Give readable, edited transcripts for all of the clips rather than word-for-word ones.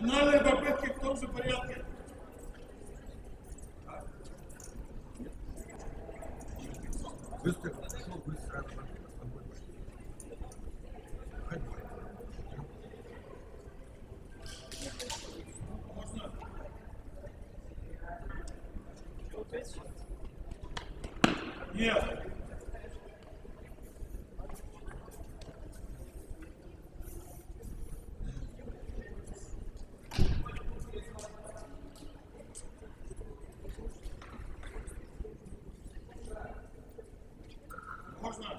Финальные попытки в том же порядке. Быстро подошел, быстро отошел. Можно? Нет. Можно?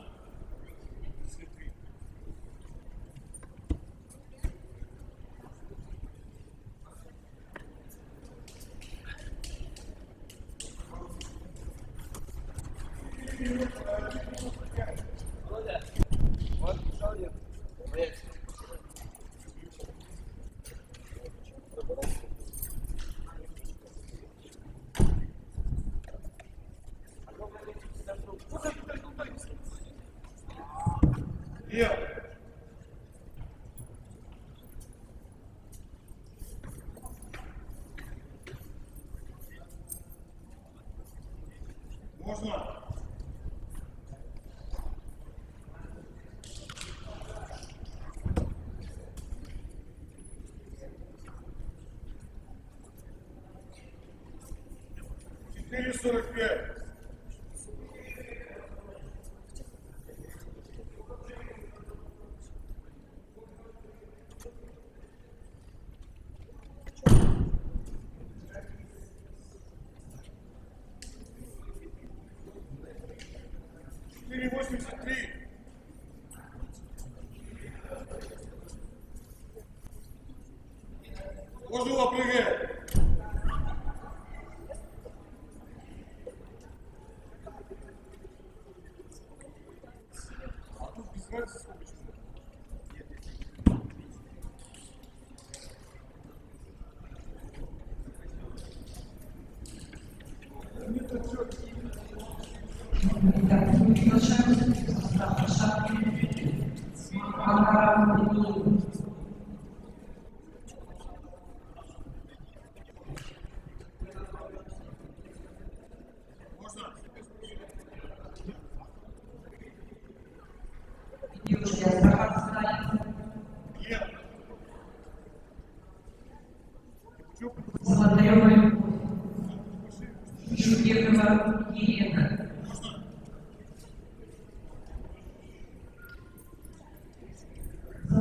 Нет. Можно? 4:45. Четыре 83. Кожула прыгает. А тут без разницы сколько часов. Так, мы приглашаем состав шапки Макарова. Можно? Девушки, оставаться станет. Нет. Чё? Золотарева Любовь. Юрьева Елена.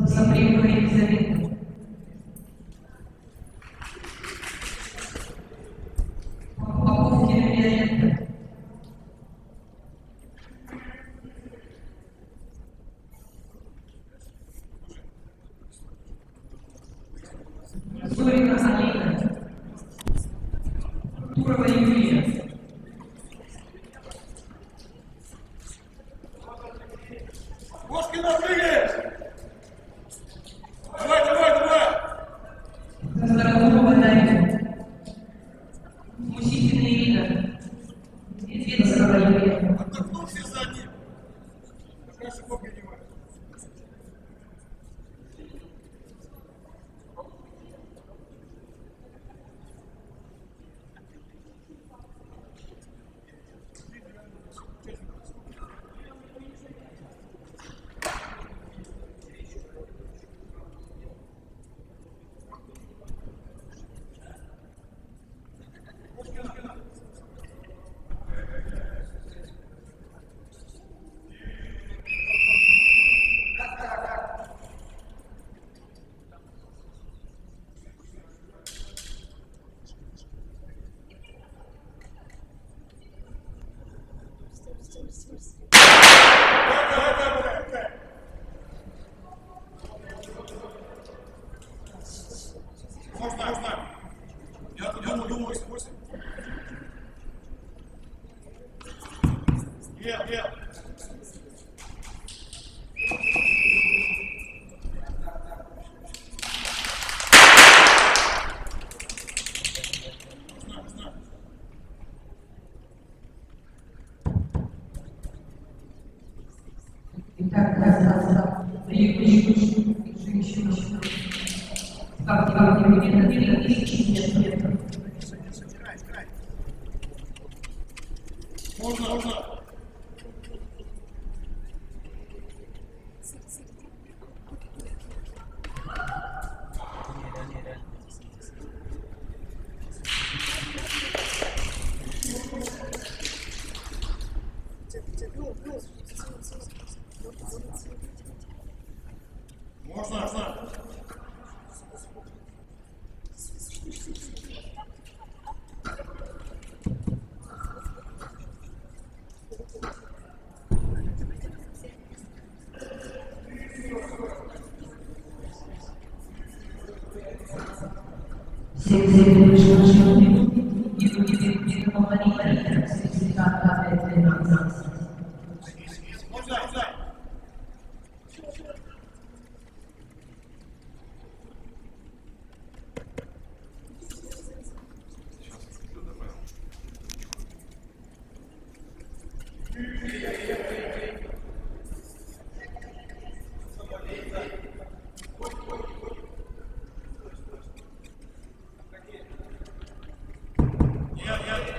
Запрегова Елизавета. Поповкина Виолетта. Зорина Алина. Турова Юлия. Кошкина прыгает! Давай, давай, давай! Здорового Дарья. Мусихина Ирина. Медведцева Юлия. Отдохнул все задние. Какая шиповка не важна. Итак, раз, еще, как примерно 3000 метров. Можно. Можно. Можно. Нет. Можно.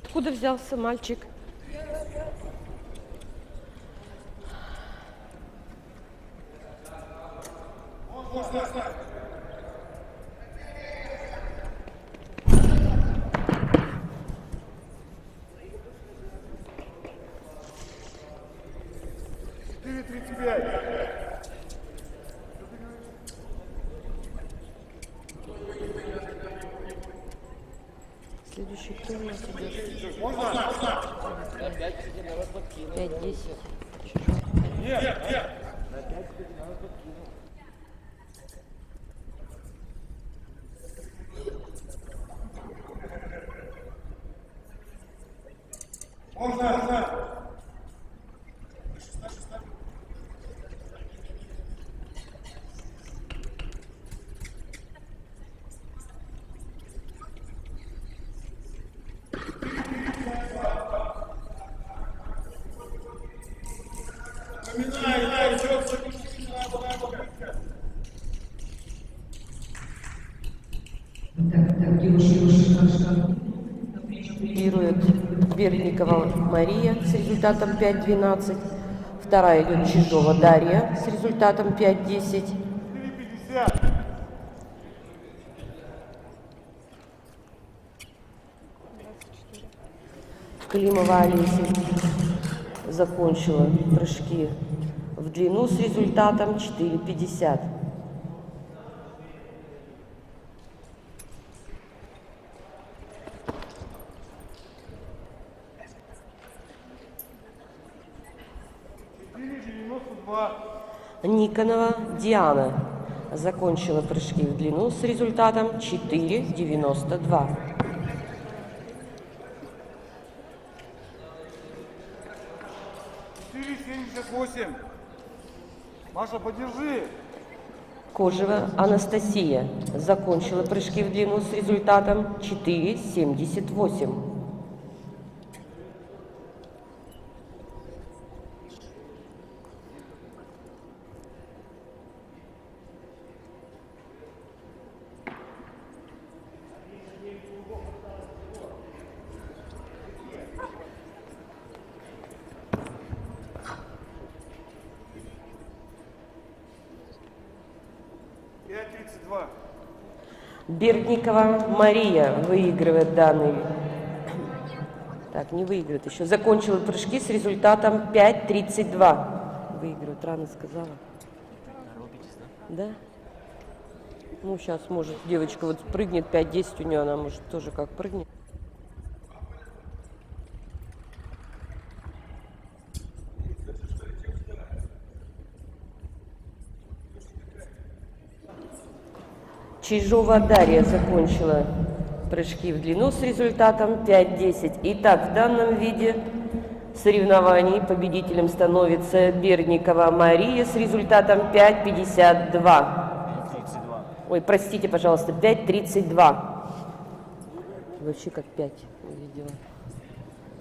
Откуда взялся мальчик? Можно. 4:35. Следующий кто у нас идет? Можно. 5-10. Нет. Можно. Напоминаю, Лидирует Бердникова Мария с результатом 5-12. Вторая идет Чижова Дарья с результатом 5-10. 4:50. Климова Олеся закончила прыжки в длину с результатом 4:50. Никонова Диана закончила прыжки в длину с результатом 4:92. 4:78. Маша, подержи. Кожева Анастасия закончила прыжки в длину с результатом 4:78. 32. Бердникова Мария выигрывает данный. Так, не выигрывает еще. Закончила прыжки с результатом 5:32. Выигрывает, рано сказала. Да? Ну, сейчас, может, девочка вот прыгнет 5:10 у нее, она может тоже как прыгнет. Чижова Дарья закончила прыжки в длину с результатом 5:10. Итак, в данном виде соревнований победителем становится Бердникова Мария с результатом 5:52. 32. Ой, простите, пожалуйста, 5:32. Вообще как 5 увидела.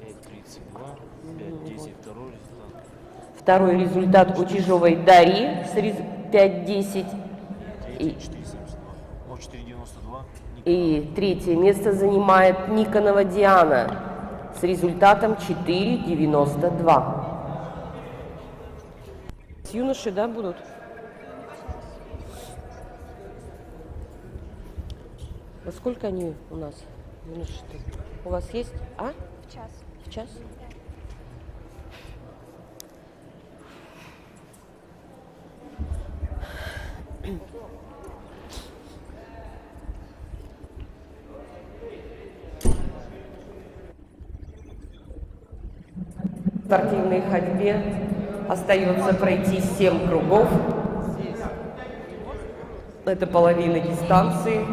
5:32. 5:10. Второй Второй результат. результат у Чижовой Дарьи с 5:10. Третий 4:72. О, 4:92. И третье место занимает Никонова Диана с результатом 4:92. С юноши, да, будут? Во сколько они у нас, юноши-то? У вас есть? А? В час. В час? В спортивной ходьбе остается пройти 7 кругов. Это половина дистанции.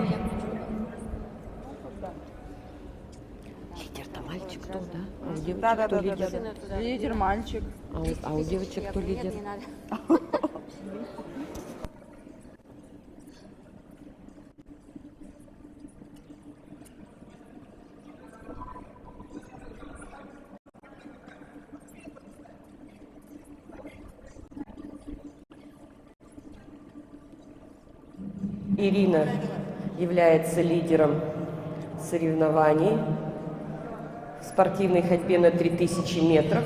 Лидер-то мальчик кто, да? А у девочек кто лидер? Лидер мальчик. А у девочек кто лидер? Не надо. Ирина является лидером соревнований в спортивной ходьбе на 3000 метров.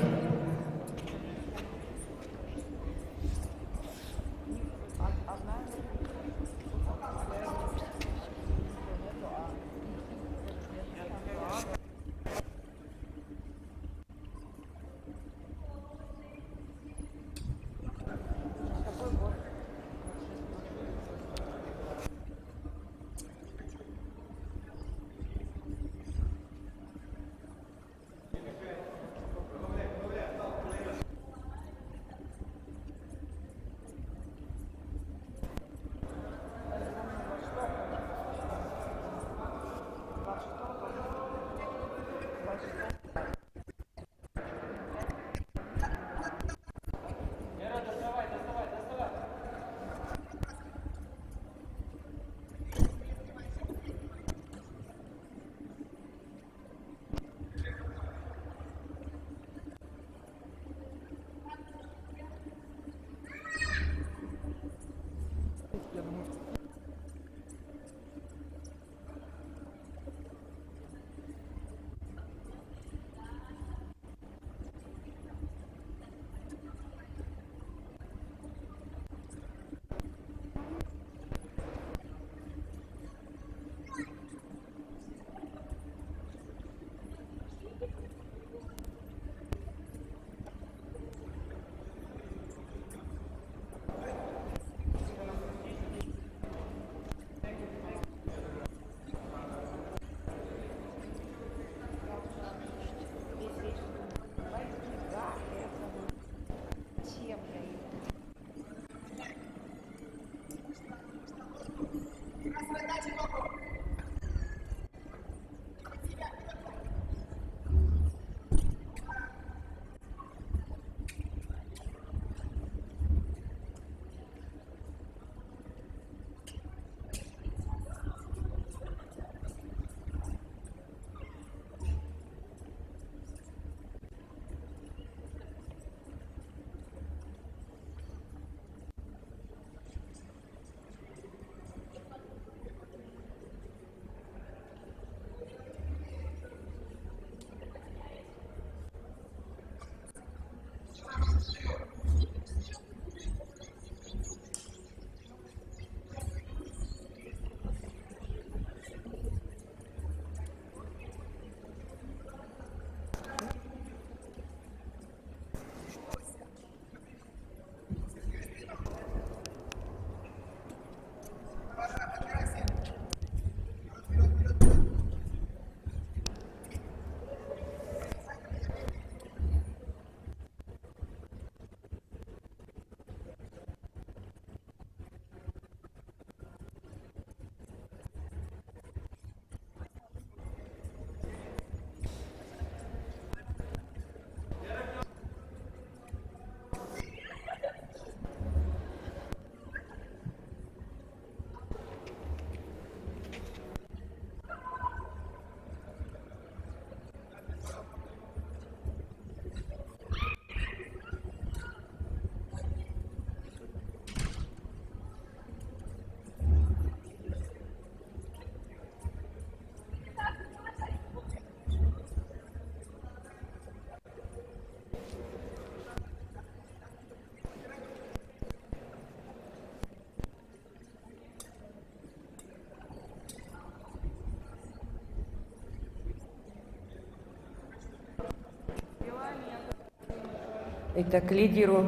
Итак, лидеру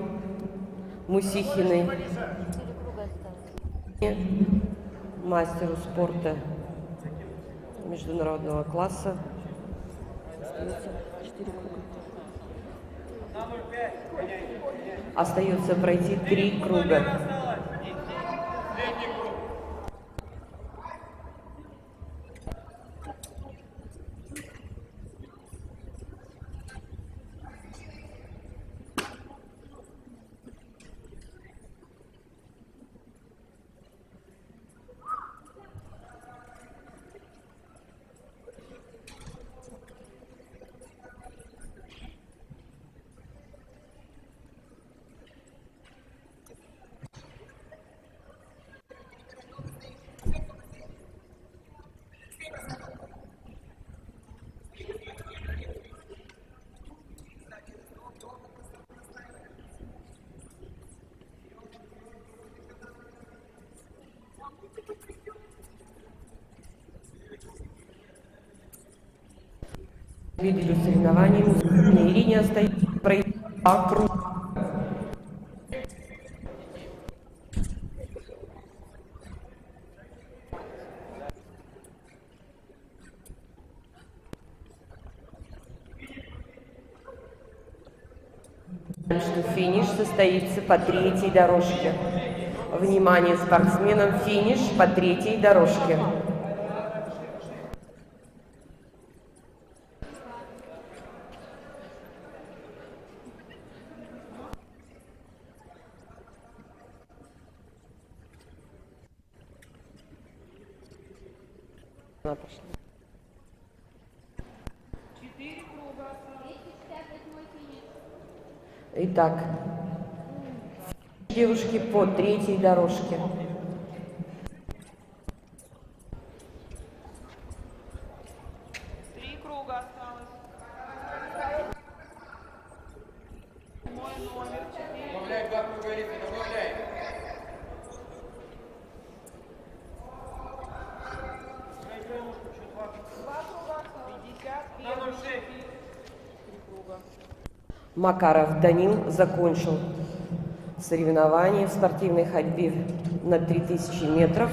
Мусихиной, мастеру спорта международного класса. Остается пройти 3 круга. Видели соревнования. На Ирине остается пройти 2 круга. Что финиш состоится по 3-й дорожке. Внимание спортсменам, финиш по 3-й дорожке. Она пошла. 4 круга. Итак, девушки по 3-й дорожке. Три круга осталось. Мой номер 4. Добавляй 2 круга, Рита, добавляй. Два круга осталось. 51. 3 круга. Макаров Данил закончил соревнования в спортивной ходьбе на 3000 метров.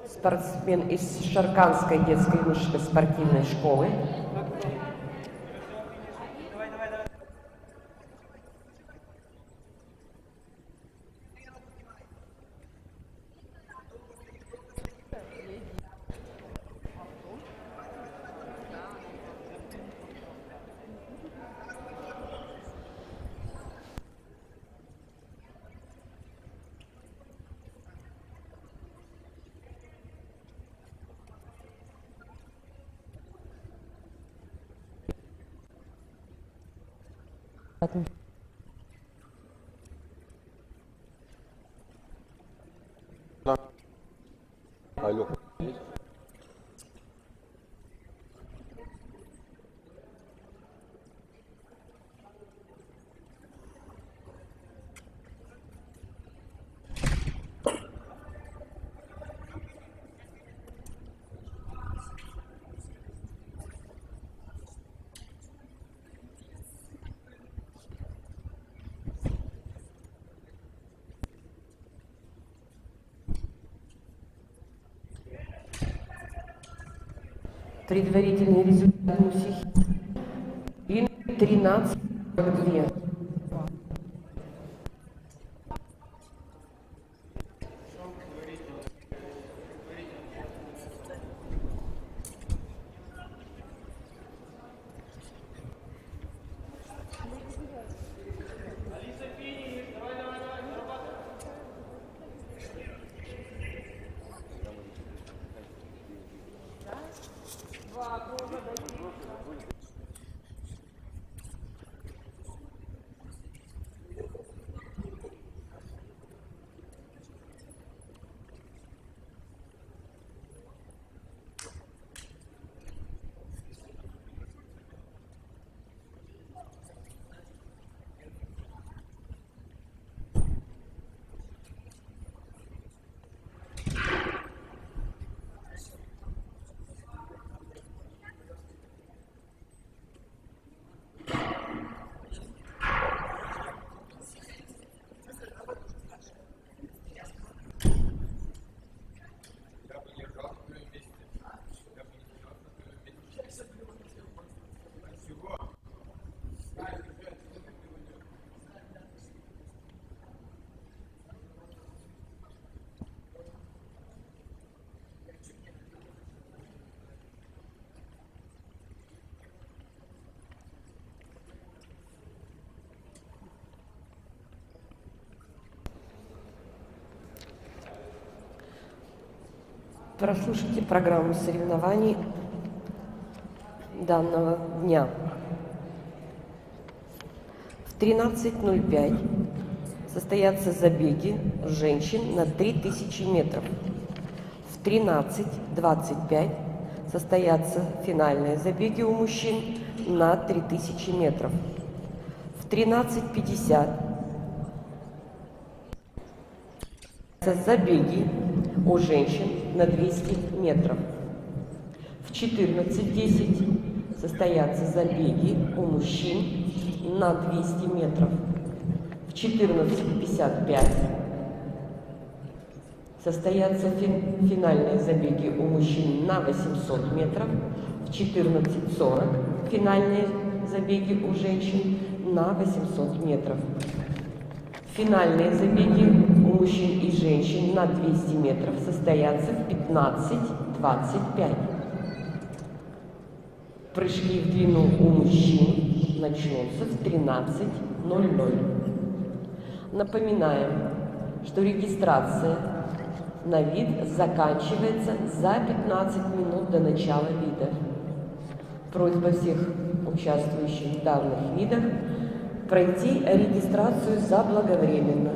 Спортсмен из Шарканской детской юношеской спортивной школы. Алло. 'Предварительный результат Мусихи. И 13:42. Прослушайте программу соревнований данного дня. В 13:05 состоятся забеги женщин на 3000 метров. В 13:25 состоятся финальные забеги у мужчин на 3000 метров. В 13:50 забеги у женщин на 200 метров. В 14:10 состоятся забеги у мужчин на 200 метров. В 14:55 состоятся финальные забеги у мужчин на 800 метров. В 14:40 финальные забеги у женщин на 800 метров. Финальные забеги у мужчин и женщин на 200 метров состоятся в 15:25. Прыжки в длину у мужчин начнутся в 13:00. Напоминаем, что регистрация на вид заканчивается за 15 минут до начала вида. Просьба всех участвующих в данных видах пройти регистрацию заблаговременно.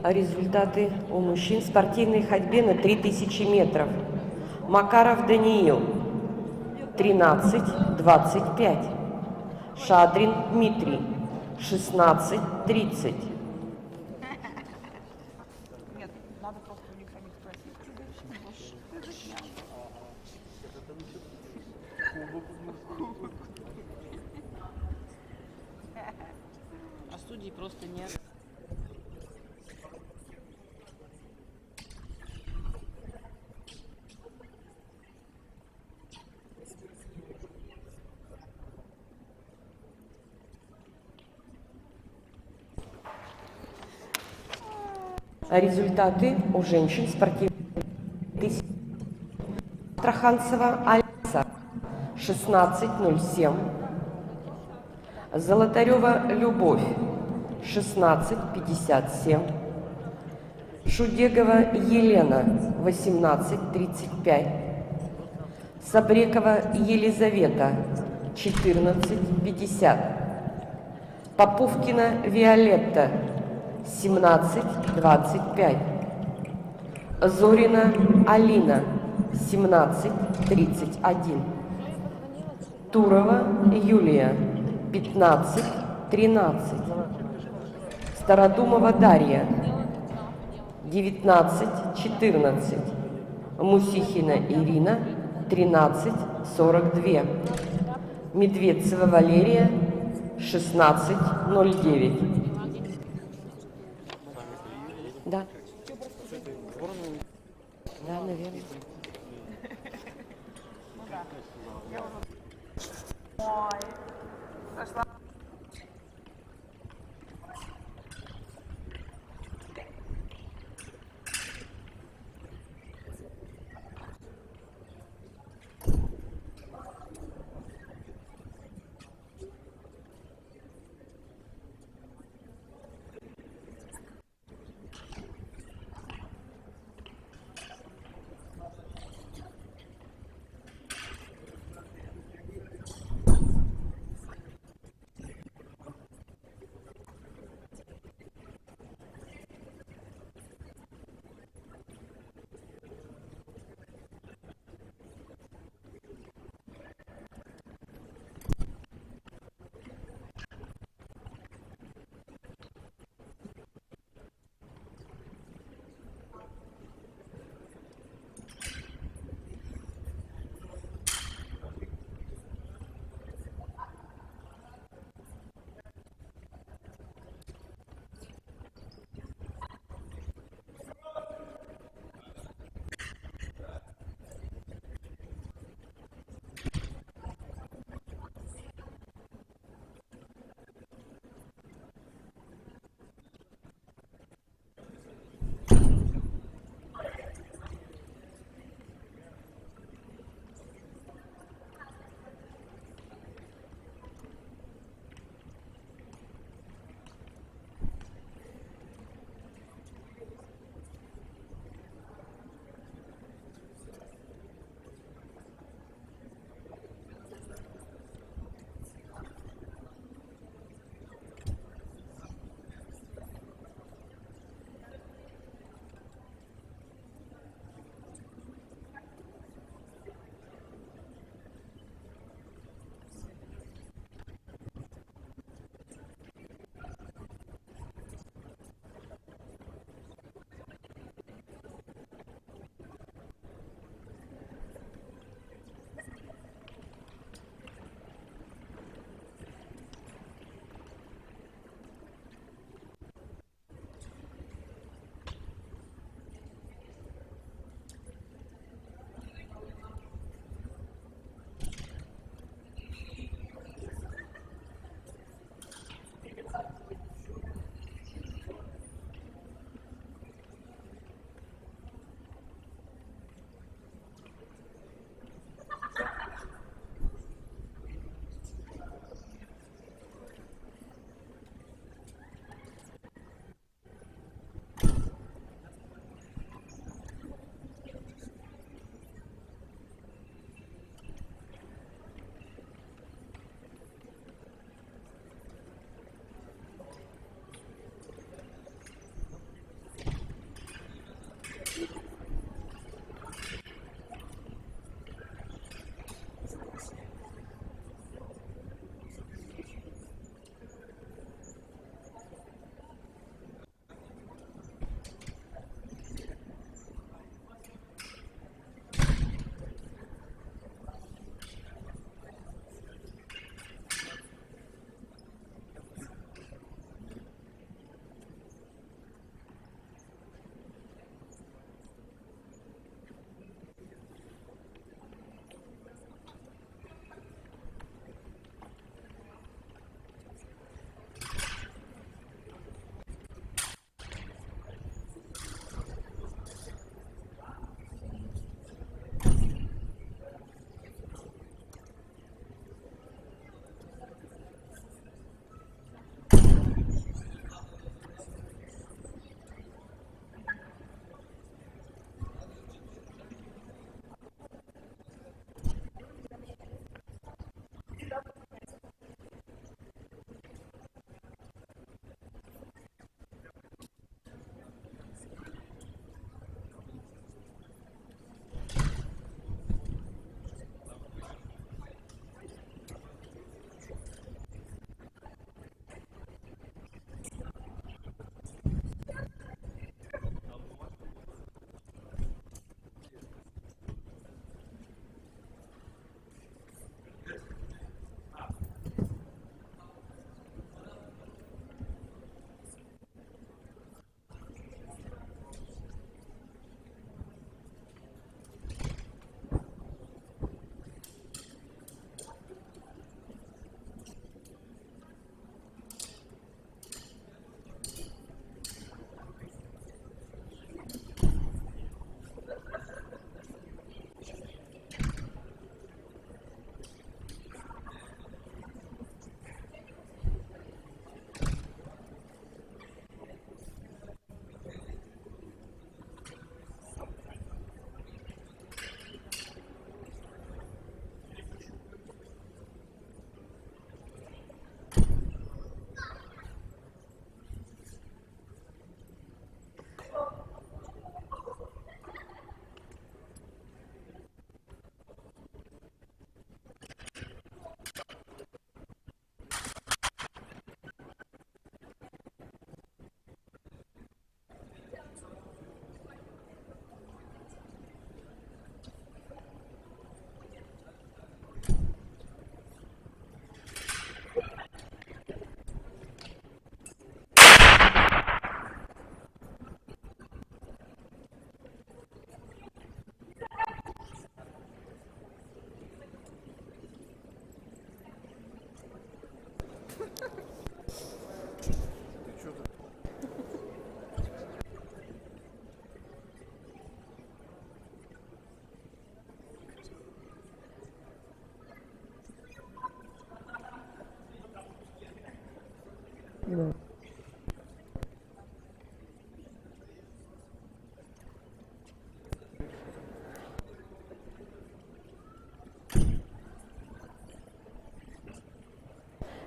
А результаты у мужчин в спортивной ходьбе на 3000 метров. Макаров Даниил 13:25. Шадрин Дмитрий 16:30. Нет, надо просто у них самих спросить. А судей просто нет. А результаты у женщин спортивной Астраханцева Алиса 16:07. Золотарева Любовь 16:57. Шудегова Елена 18:35. Сабрекова Елизавета 14:50. Поповкина Виолетта 17:25. Зорина Алина 17:31. Турова Юлия 15:13. Стародумова Дарья 19:14. Мусихина Ирина 13:42. Медведцева Валерия 16:09. Да. Да, наверное. Сошла.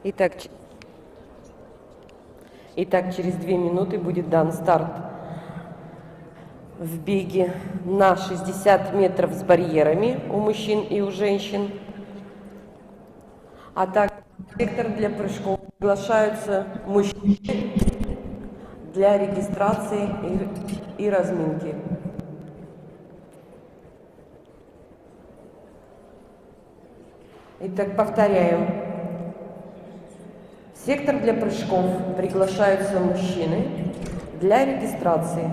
Итак, через 2 минуты будет дан старт в беге на 60 метров с барьерами у мужчин и у женщин. А также в сектор для прыжков приглашаются мужчины для регистрации и разминки. Итак, повторяем. В сектор для прыжков приглашаются мужчины для регистрации.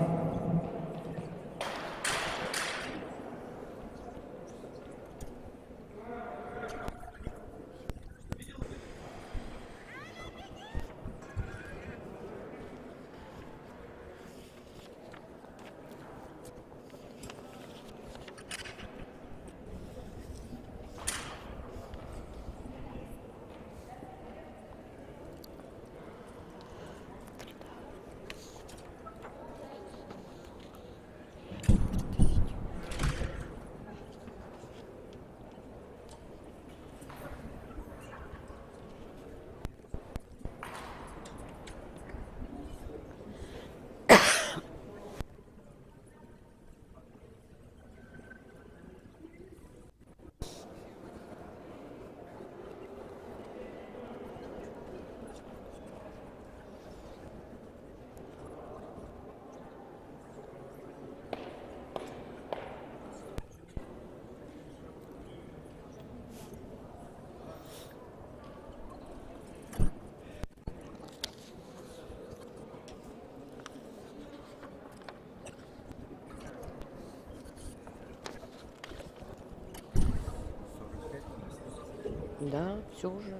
Да, все уже.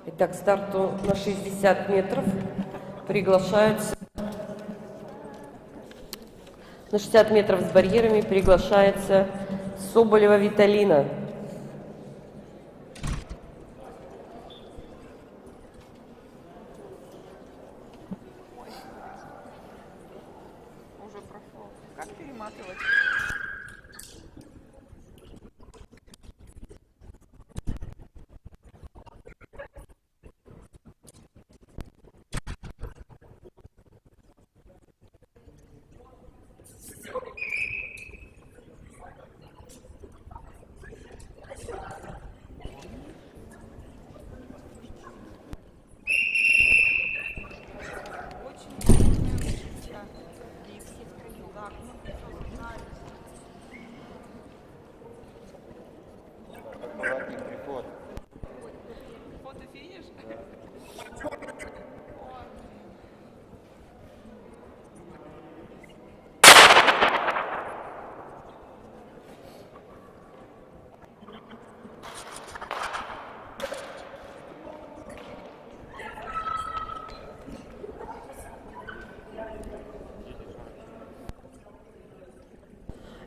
Итак, к старту на 60 метров приглашаются. На 60 метров с барьерами приглашается Соболева Виталина. Уже прошло. Как перематывать? Аккуратней приход. Вот и финиш.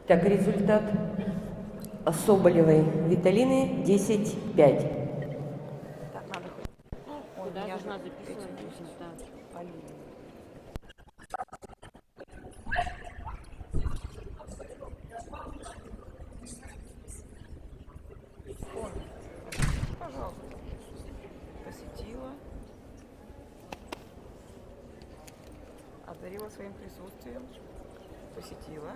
Так, результат Соболевой Виталины 10-5. Так, надо хоть. Ой, Да, меня должна же записывать эти песню, да. Полина. Пожалуйста. Посетила. Одарила своим присутствием. Посетила.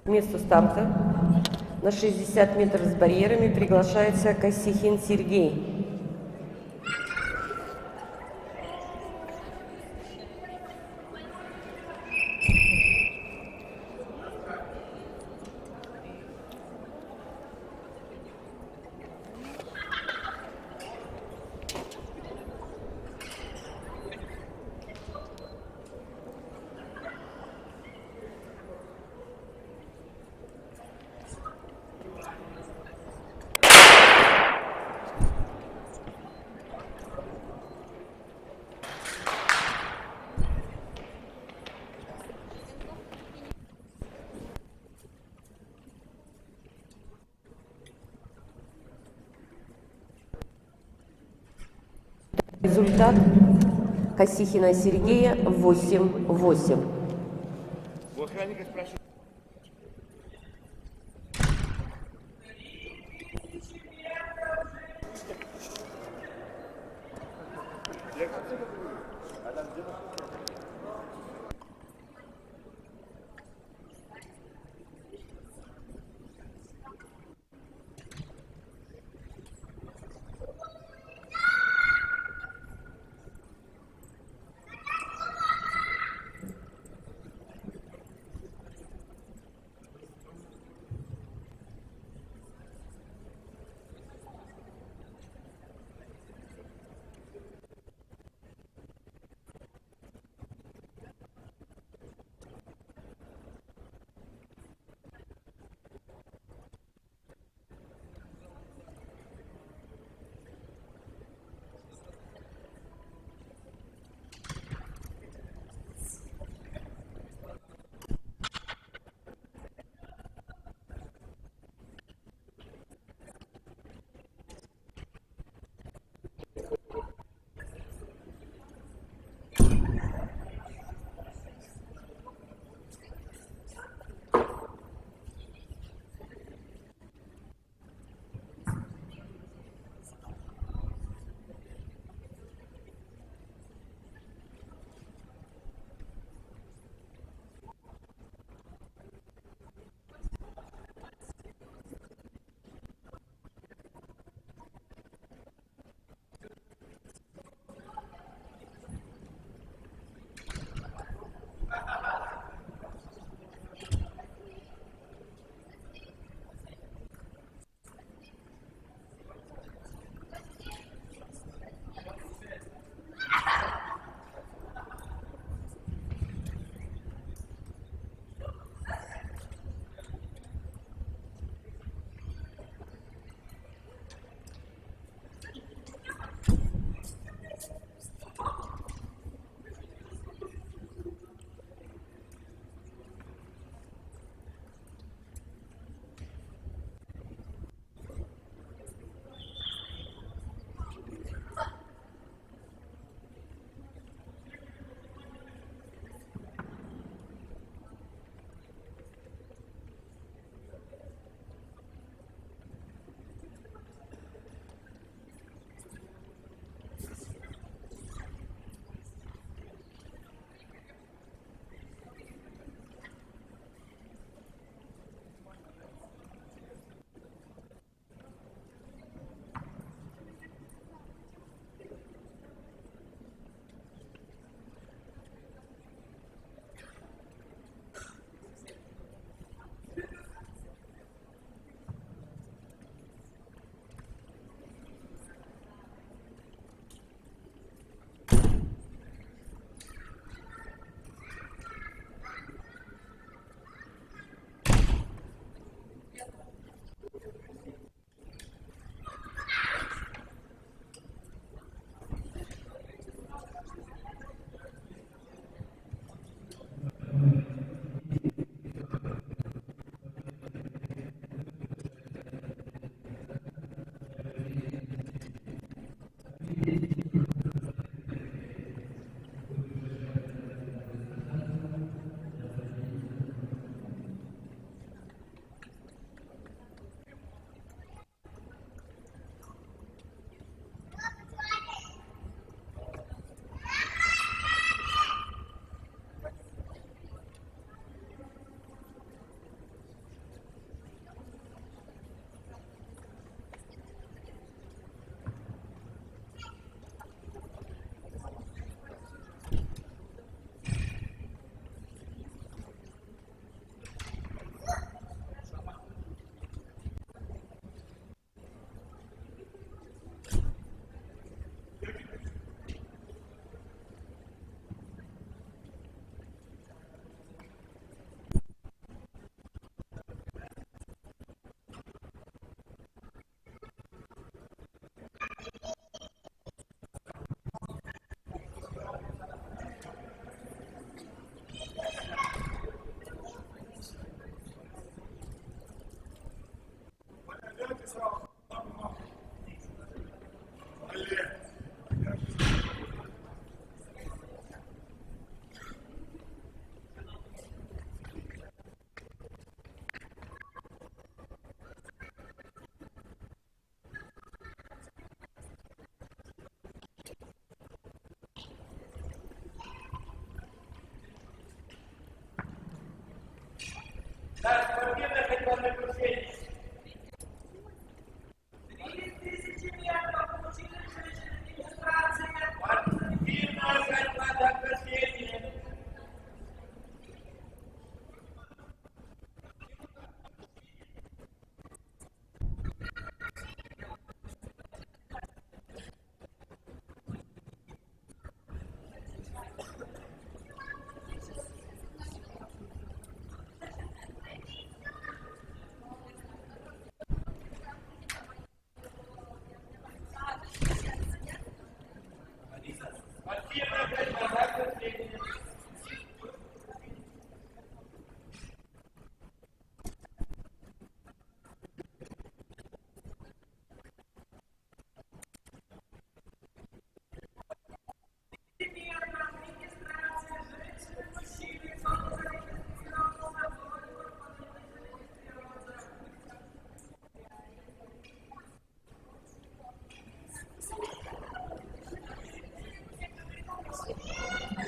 К месту старта на 60 метров с барьерами приглашается Косихин Сергей. Результат. Косихина Сергея 8-8. У охранника спрашивают.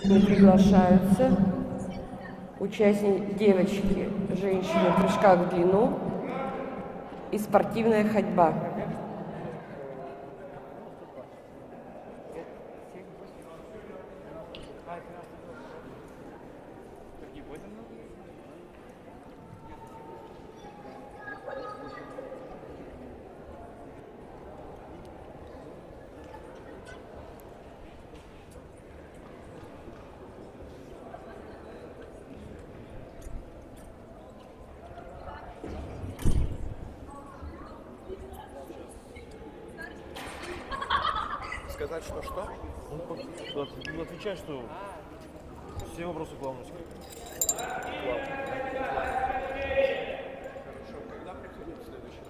Приглашаются участники, девочки, женщины в прыжках в длину и спортивная ходьба. Сказать, что что? Ну, отвечай, что все вопросы главные. Когда приходит следующий?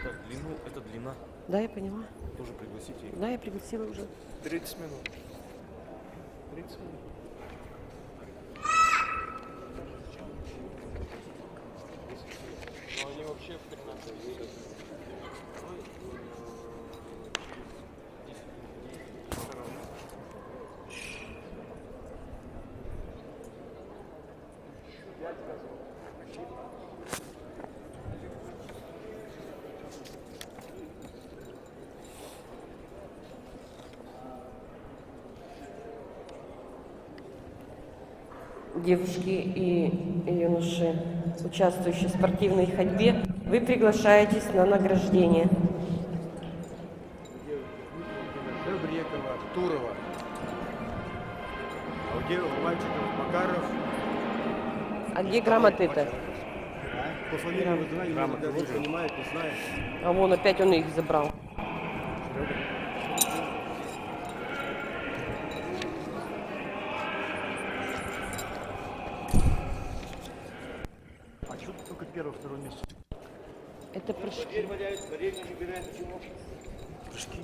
Так, длину, это длина. Да, я поняла. Тоже пригласите их. Да, я пригласила уже. 30 минут. 30 минут. Но они вообще в 13. Девушки и юноши, участвующие в спортивной ходьбе, вы приглашаетесь на награждение. Брекова, Турова. А у девушек, мальчиков Макаров. А где грамоты-то? По фамилии вызывали, Грамоты даже не выиграл. понимает, не знает. А вон опять он их забрал. А что только первый, второй месяц? Это прыжки. Прыжки.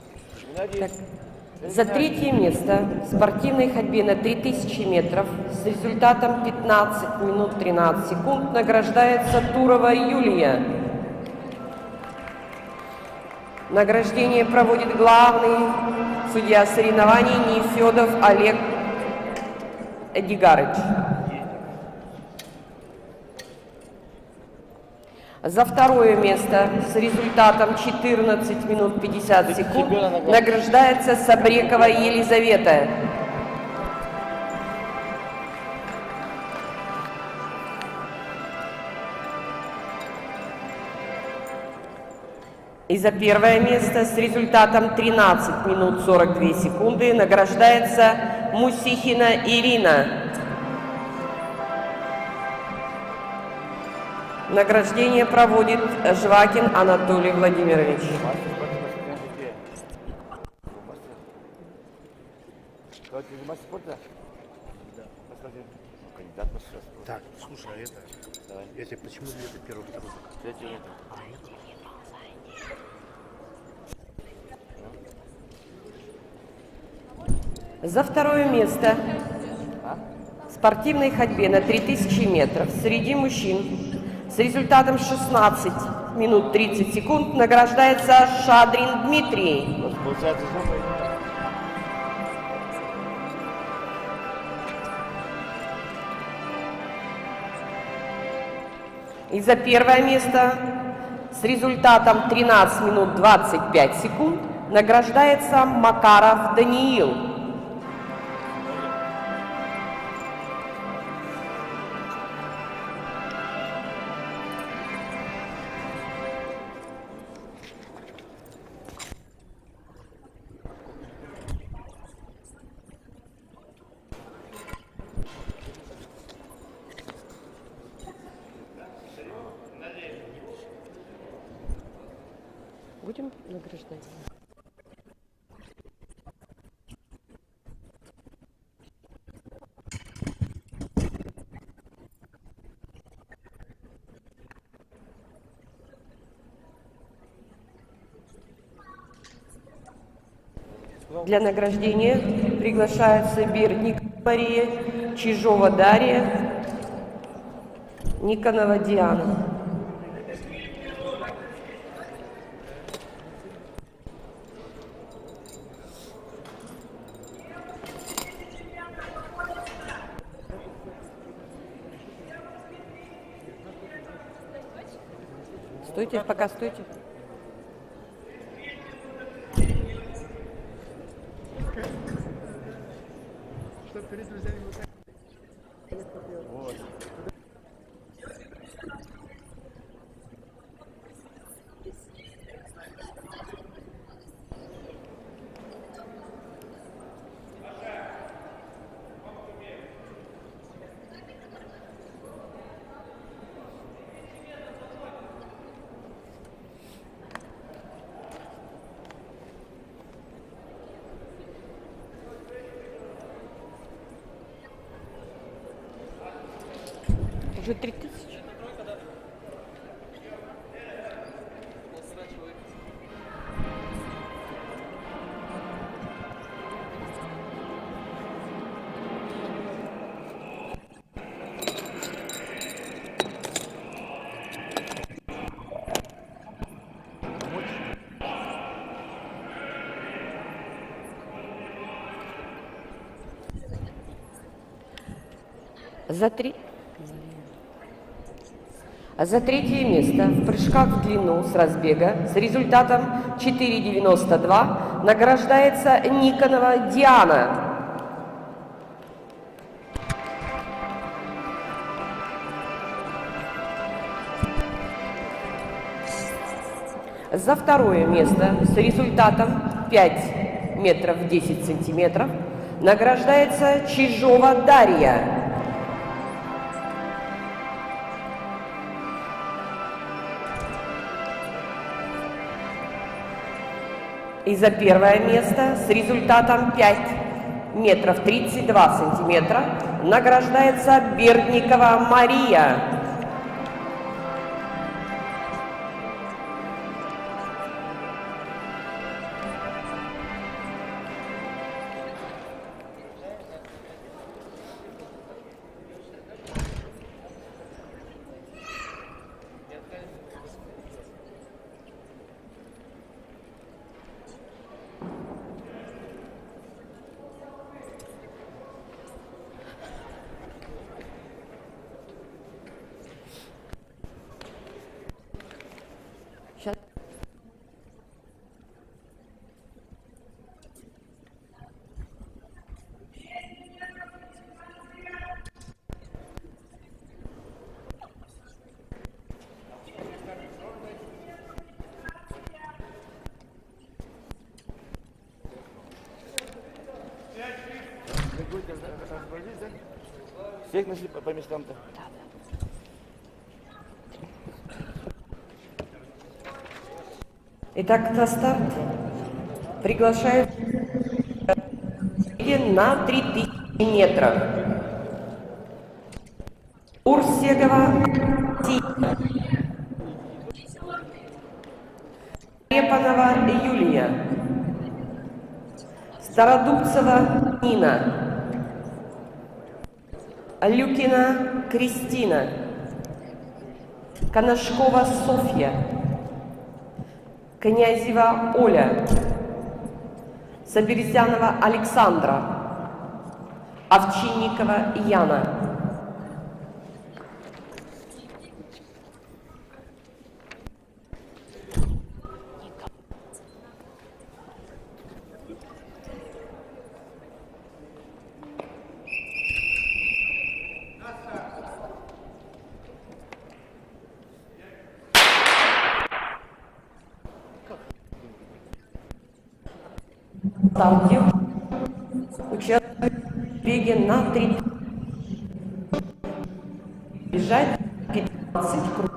Так. За третье место в спортивной ходьбе на 3000 метров с результатом 15 минут 13 секунд награждается Турова Юлия. Награждение проводит главный судья соревнований Нефедов Олег Эдигарыч. За второе место с результатом 14 минут 50 секунд награждается Сабрекова Елизавета. И за первое место с результатом 13 минут 42 секунды награждается Мусихина Ирина. Награждение проводит Жвакин Анатолий Владимирович. Мастер спорта? Да. Кандидат в мастер спорта. Так, слушай, а это? Давай. Это почему это первый, второй? Третий нет. За второе место в спортивной ходьбе на 3000 метров среди мужчин с результатом 16 минут 30 секунд награждается Шадрин Дмитрий. Получается, И за первое место с результатом 13 минут 25 секунд награждается Макаров Даниил. Будем награждать? Для награждения приглашаются Берник Мария, Чижова Дарья, Никонова Диана. Стойте, пока стойте. Что перед друзьями вот так. Вот. Уже 3000. За третье место в прыжках в длину с разбега с результатом 4,92 награждается Никонова Диана. За второе место с результатом 5 метров 10 сантиметров награждается Чижова Дарья. И за первое место с результатом 5 метров 32 сантиметра награждается Бердникова Мария. Сейчас. Вы будете освободить, да? Всех нашли по местам-то? Итак, на старт приглашаю на 3000 метров. Урсегова Тина, Репанова Юлия, Стародубцева Нина, Люкина Кристина, Коношкова Софья, Князева Оля, Саберзянова Александра, Овчинникова Яна. Ставьте. Участвуйте в беге на 3. Бежать 15 кругов.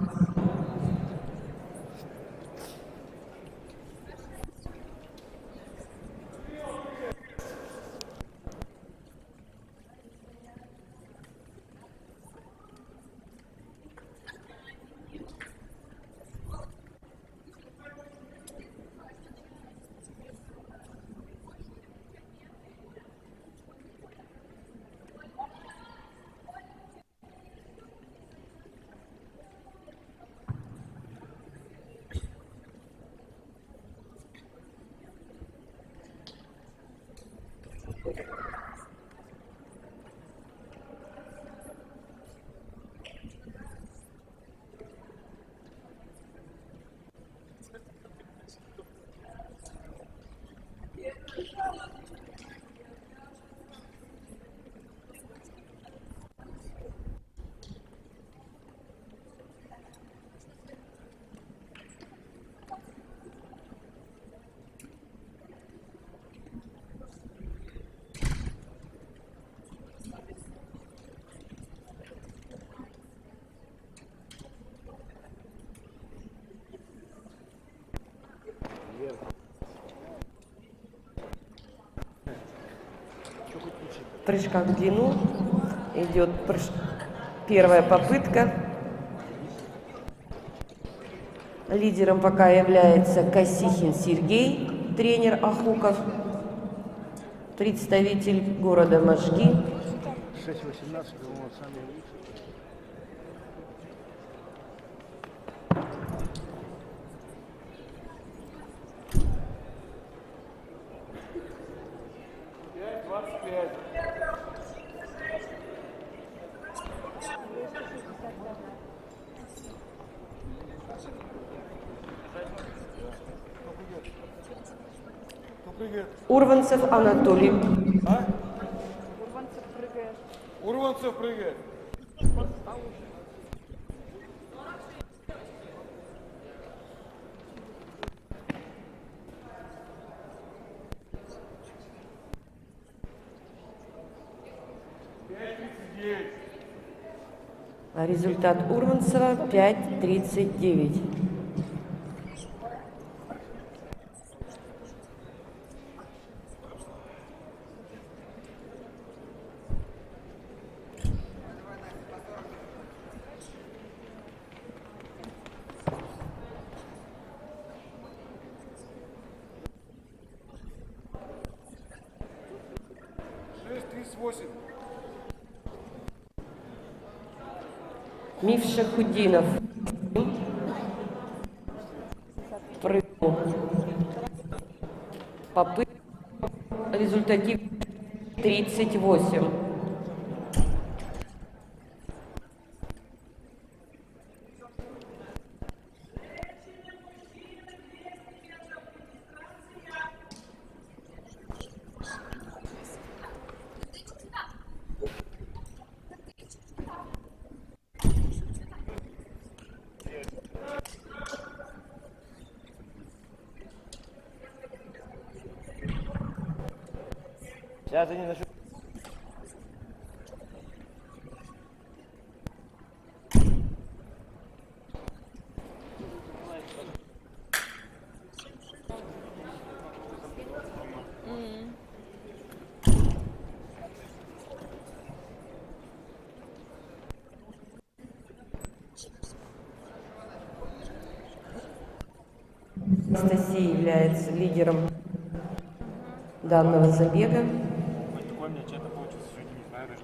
В прыжках в длину идет первая попытка. Лидером пока является Косихин Сергей, тренер Ахуков, представитель города Можги. 6-18, думаю, сами лучше. Урванцев Анатолий. Урванцев прыгает. Урванцев прыгает. А результат Урванцева 5:39. Мифша Худинов. Прыгнул. Попытка. Результатив 38. Сейчас они начнут. Анастасия является лидером данного забега. Такой у меня честно получится, сегодня не знаю даже.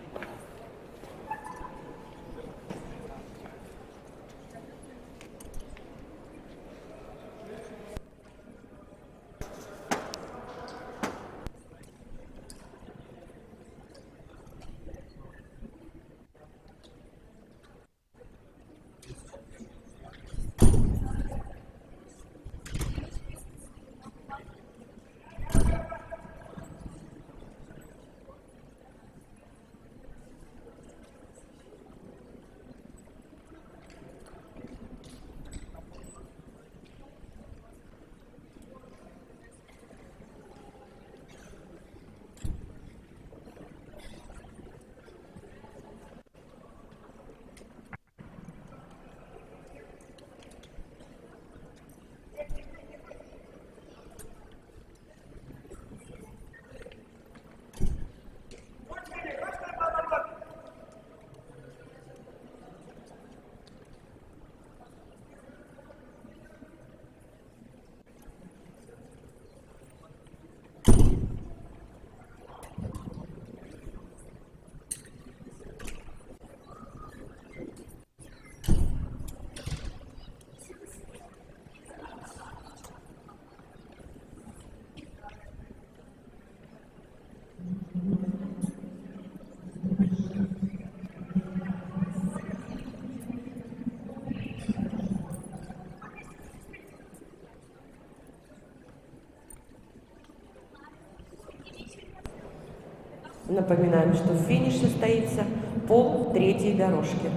Напоминаем, что финиш состоится пол третьей дорожки.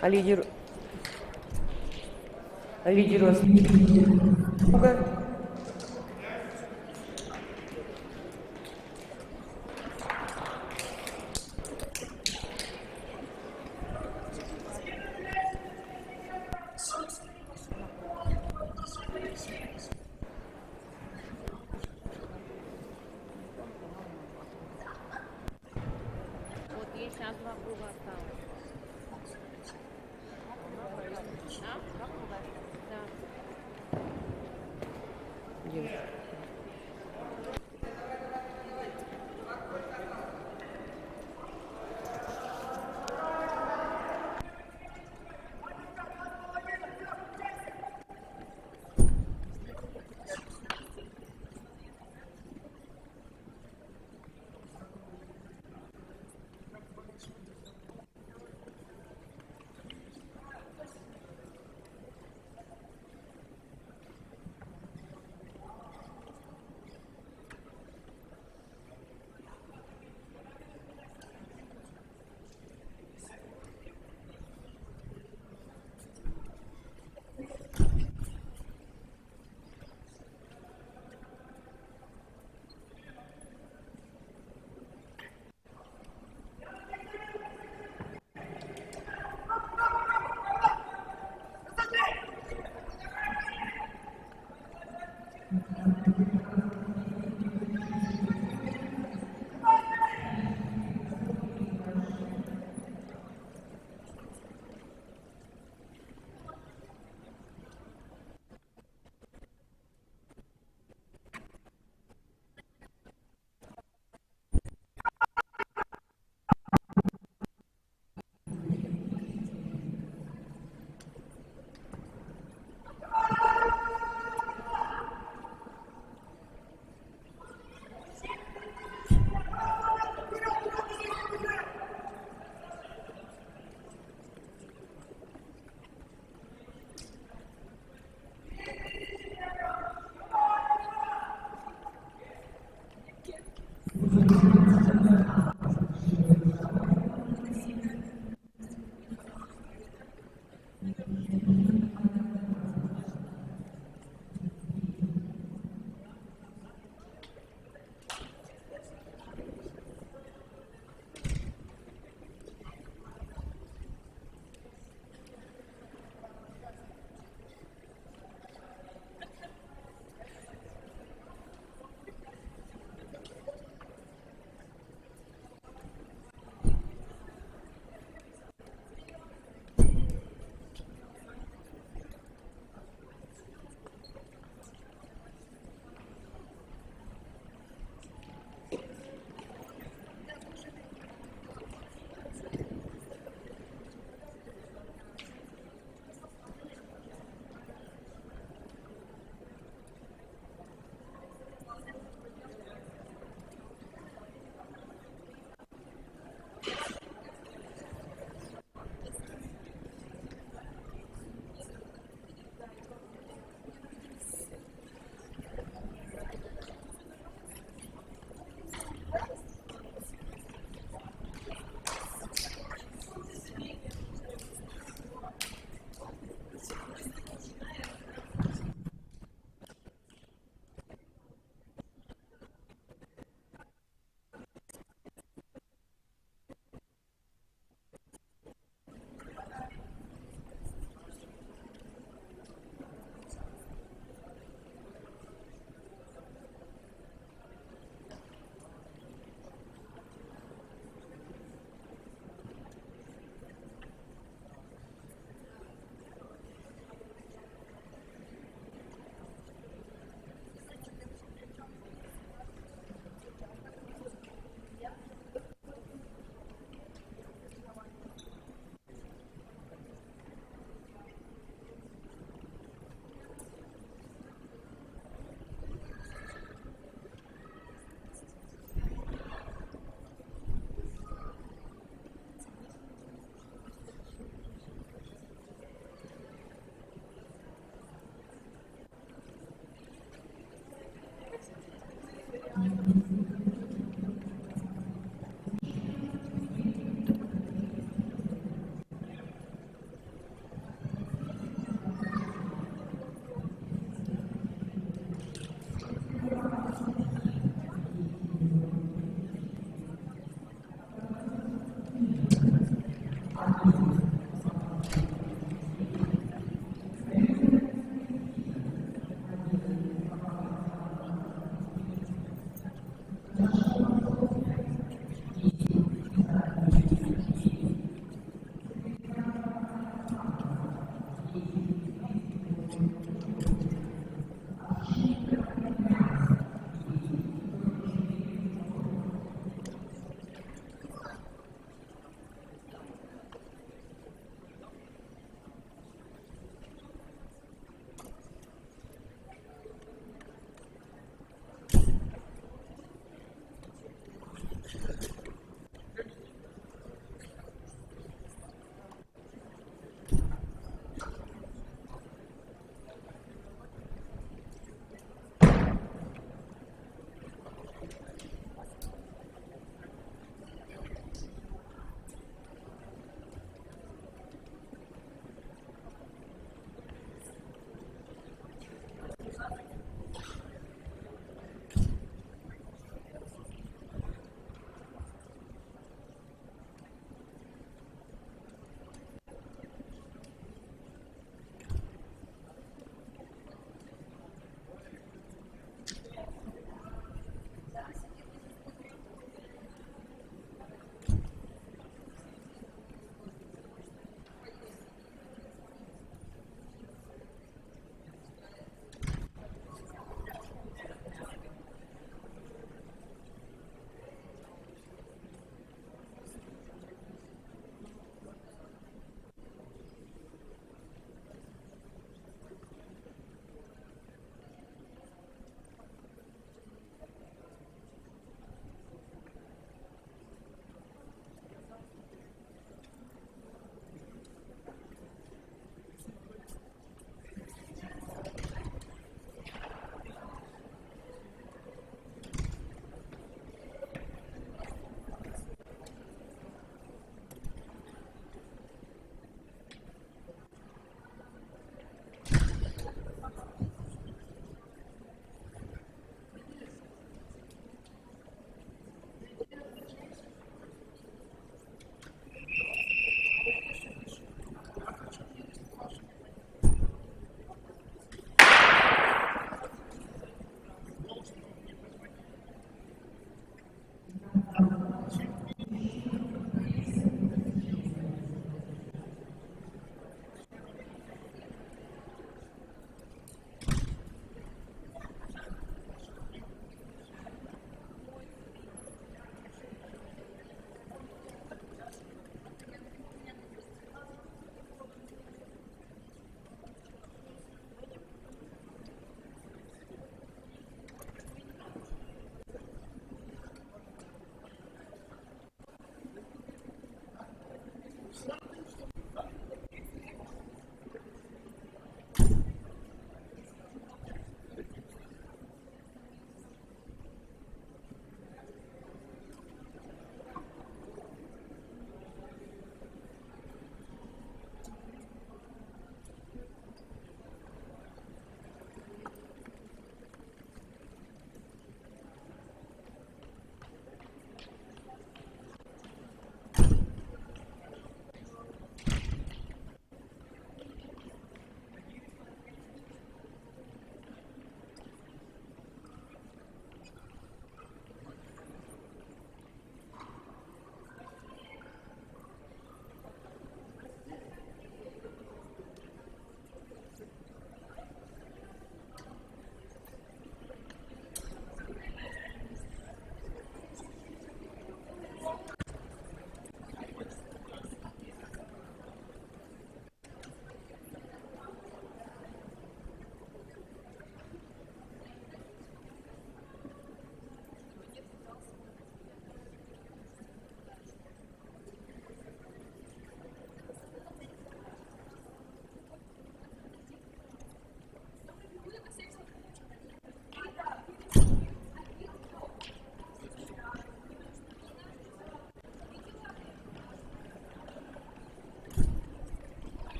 А лидирует друга. Вот есть сейчас 2 круга осталось. Девушка.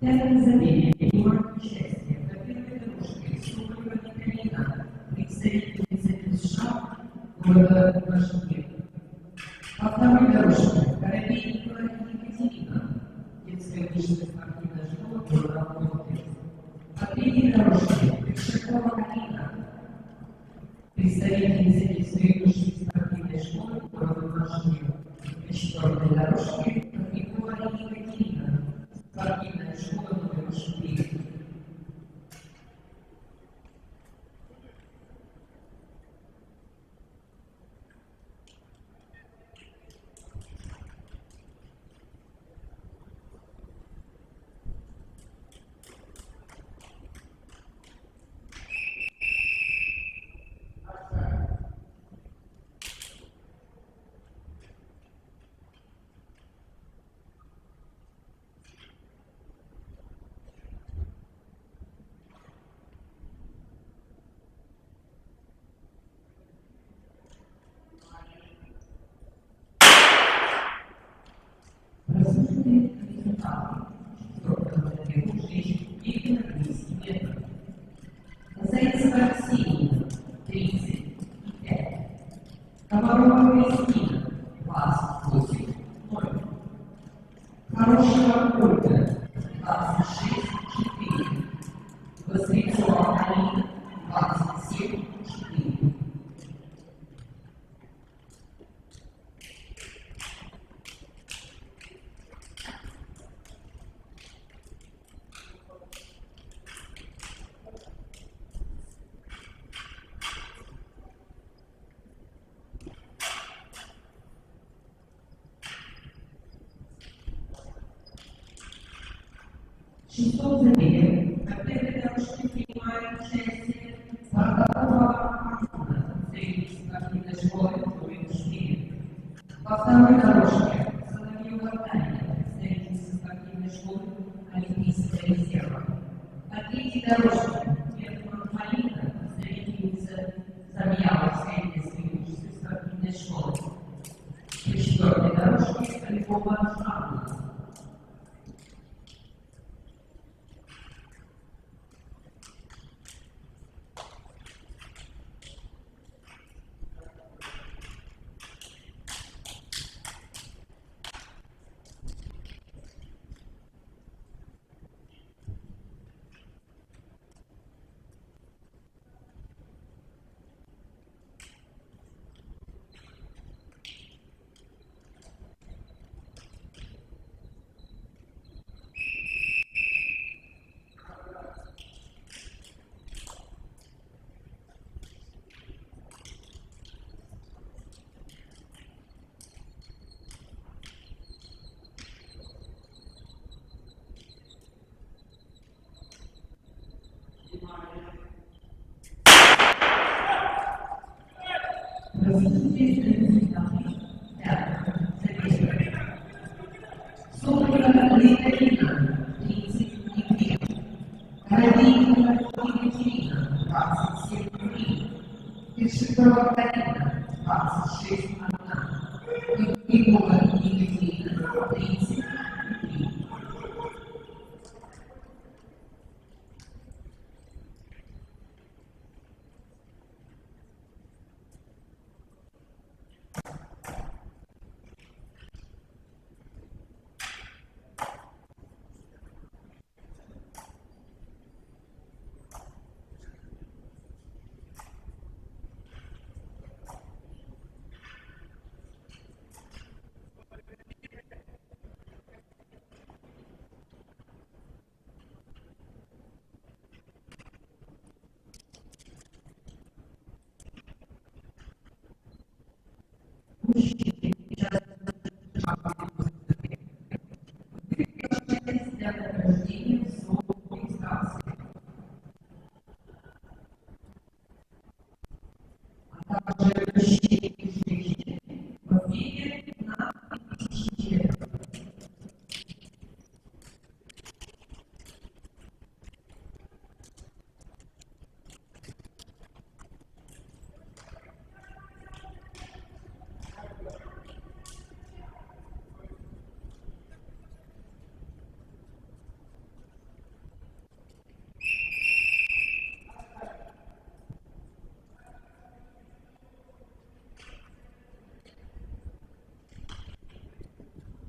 Первое замерение принимает участие в первой дорожке Сумрачного Екатерина, представительница США города Вашингтон. Во второй дорожке Коробейникова Екатерина, детская высшая спортивная школа города Москвы. По третьей дорожке Пешакова Карина, представительница детской высшей спортивной школы города Вашингтон. По четвертой дорожке Коробейникова Екатерина, спортивная школа номер 4. Различные результаты четвертого забега женщин бега на 200 метров. Зайцева Ксения 35. Комарова Кристина 28-0. Хорошего Ольга 26-4. Воскресова Алина 600 забеге на первой дорожке принимает участие Спартакова Анна, средней спортивной школы номер 4. Во второй дорожке Соловьева Таня, средней спортивной школы Олимпийского резерва. На третьей дорожке Герман Малина, средненица Завьялов, средней спортивной школы. На четвертой дорожке Полякова Жанна.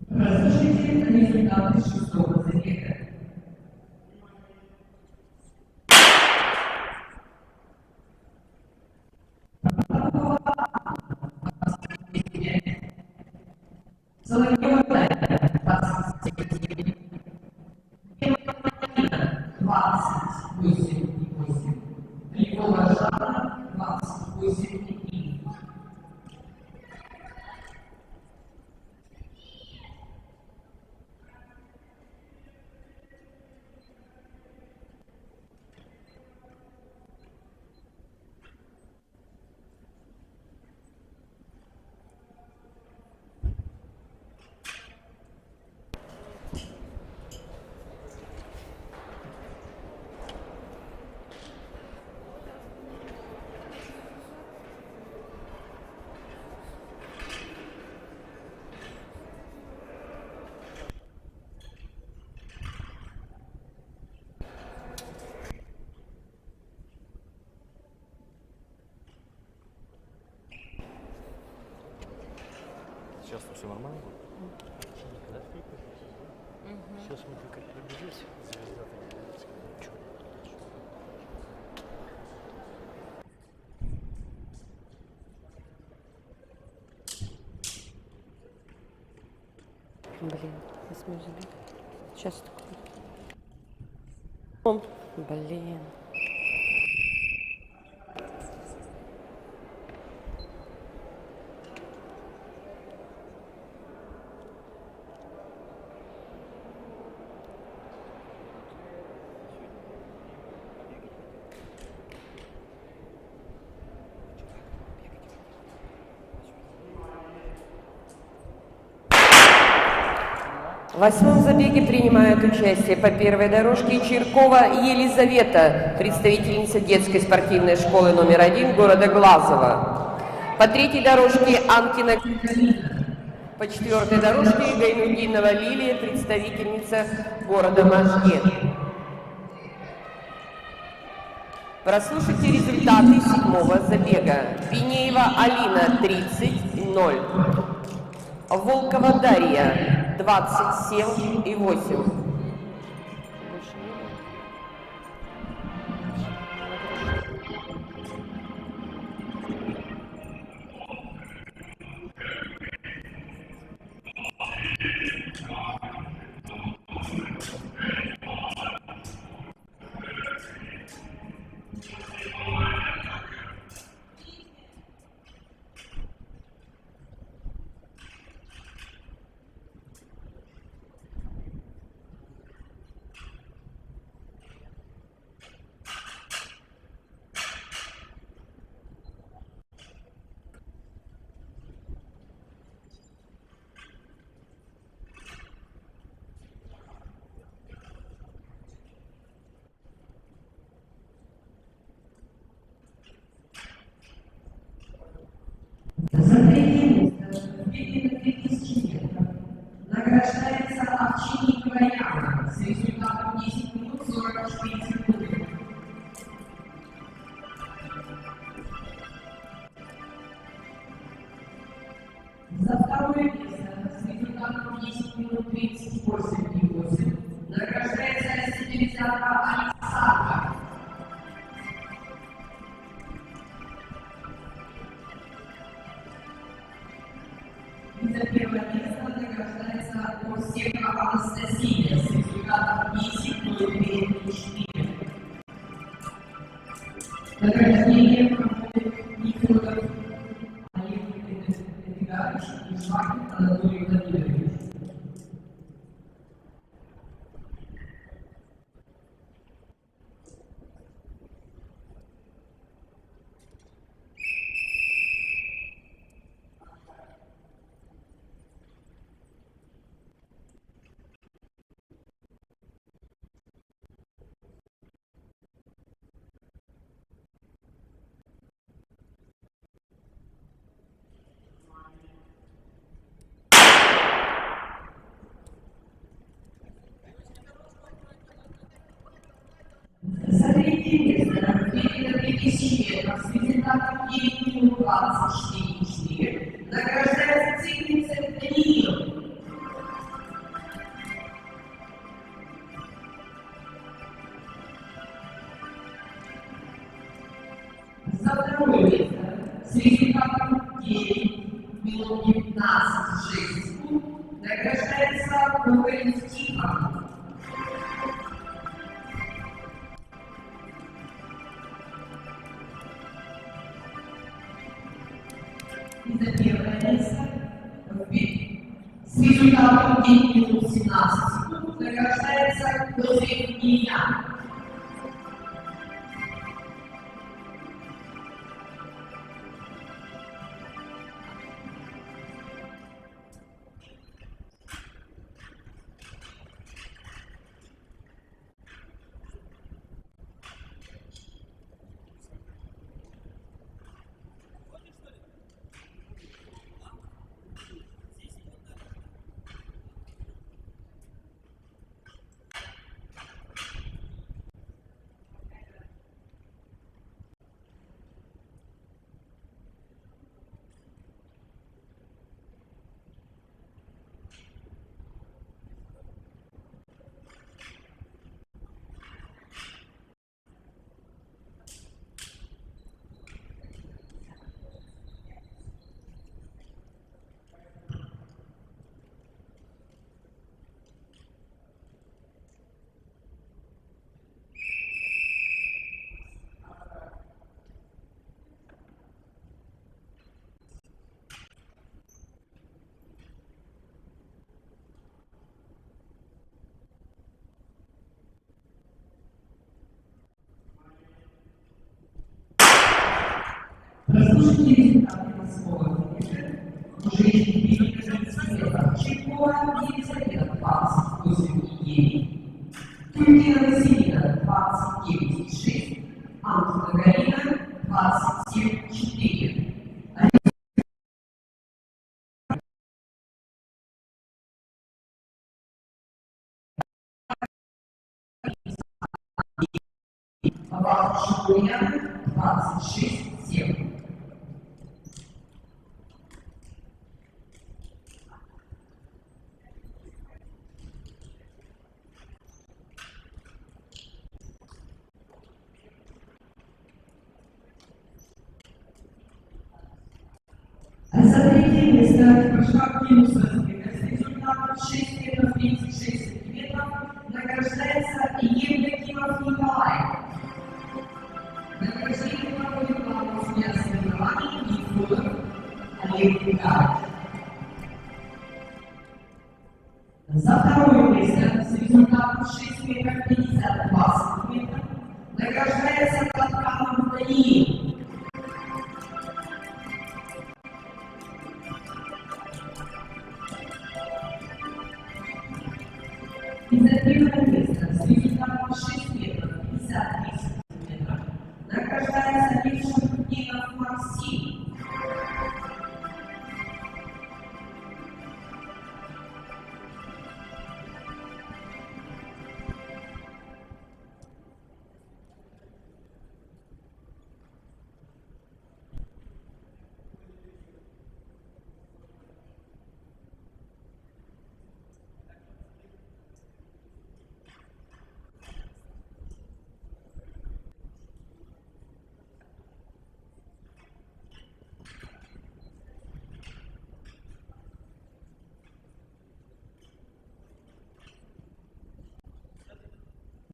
Разрешите результаты шестого забега. Соловьева Таня, 27, 28,8, Полякова Жанна, 28,3. Сейчас все нормально будет? Сейчас мы как пробежись, звезда-то не будет. Блин, 8 забег. Сейчас такое. Блин. В 8-м забеге принимает участие по первой дорожке Чиркова Елизавета, представительница детской спортивной школы номер 1 города Глазово. По 3-й дорожке Анкина. По 4-й дорожке Гайнудинова Лилия, представительница города Можге. Прослушайте результаты 7-го забега. Пинеева Алина 30-0. Волкова Дарья 27,8. За 3 место в беге на 3000 метров награждается Овчинникова Яна с результатом 10 минут 44 секунды. За 2 место с результатом 10 минут 38,8 награждается Сибирязянка Александра. За 1 место награждается Курсенко Анастасия с результатом 10,04. Награждение проходит Николаев Олег Эдгарович и Швакин Анатолий Владимирович. За 3 место в беге на 3000 метров с результатом 9 минут 24,4 награждается Цыгница Даниил. За 2 место с результатом 9 минут 15,6 секунд награждается Ковалев Тихон. И за 1 место в беге с результатом 9 минут 17 секунд награждается Козырев Илья. Прослушайте результаты 8-го забега. Уже есть 2 Чиркова Елизавета 20. Антонова Галина 27-4. Шикуяна 26-7. За третье место прошла Климуса с результатом 6 метров 36 сантиметров награждается Евдокимов Николай. Награждение проводит главный судья соревнований Ефудов Олег Николаевич. За второе место с результатом 6 метров 52 сантиметра награждается Платканов Даниил. И за первое место с результатом 6 метров 53 сантиметра награждается Шапутинов Максим.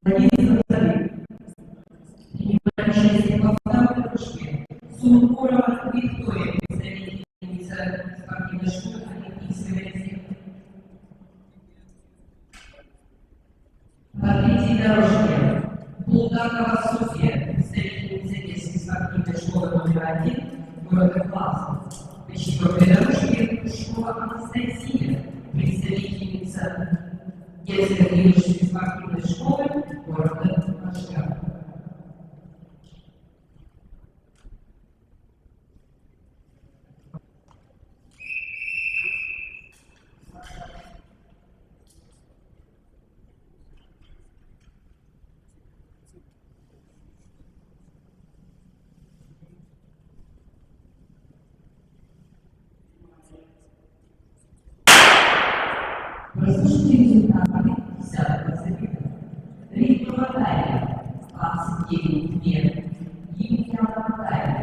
Борис Васильев, принимающийся во второй кружке, Сулукурова Виктория, представительница спортивной школы Олимпийской резервы. По третьей дорожке Булгакова Софья, представительница детской спортивной школы номер 1 города Плаза. По четвертой дорожке школа Анастасия, представительница детской юношеской спортивной школы города Машкова. Прослушайте результаты 10-го забега. Ритма Баталия 29 мер, Емельяна Баталия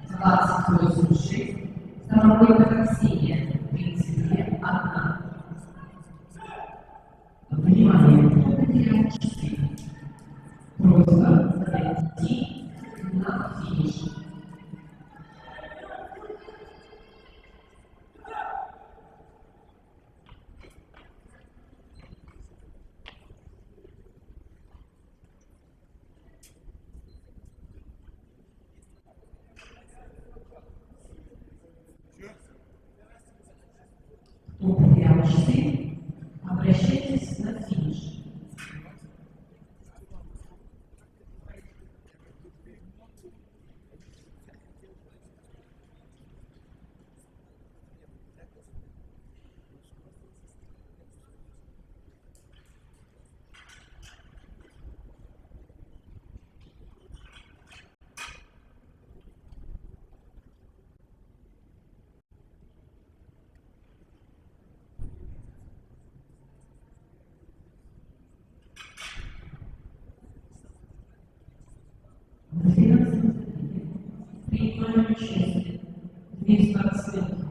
28-6, Старовойкова Ксения 32-1. Внимание, кто потерял часы? Просьба подойти на финиш. Кто потерял часы, обращайтесь на финиш. Принимаем участие две спортсменки.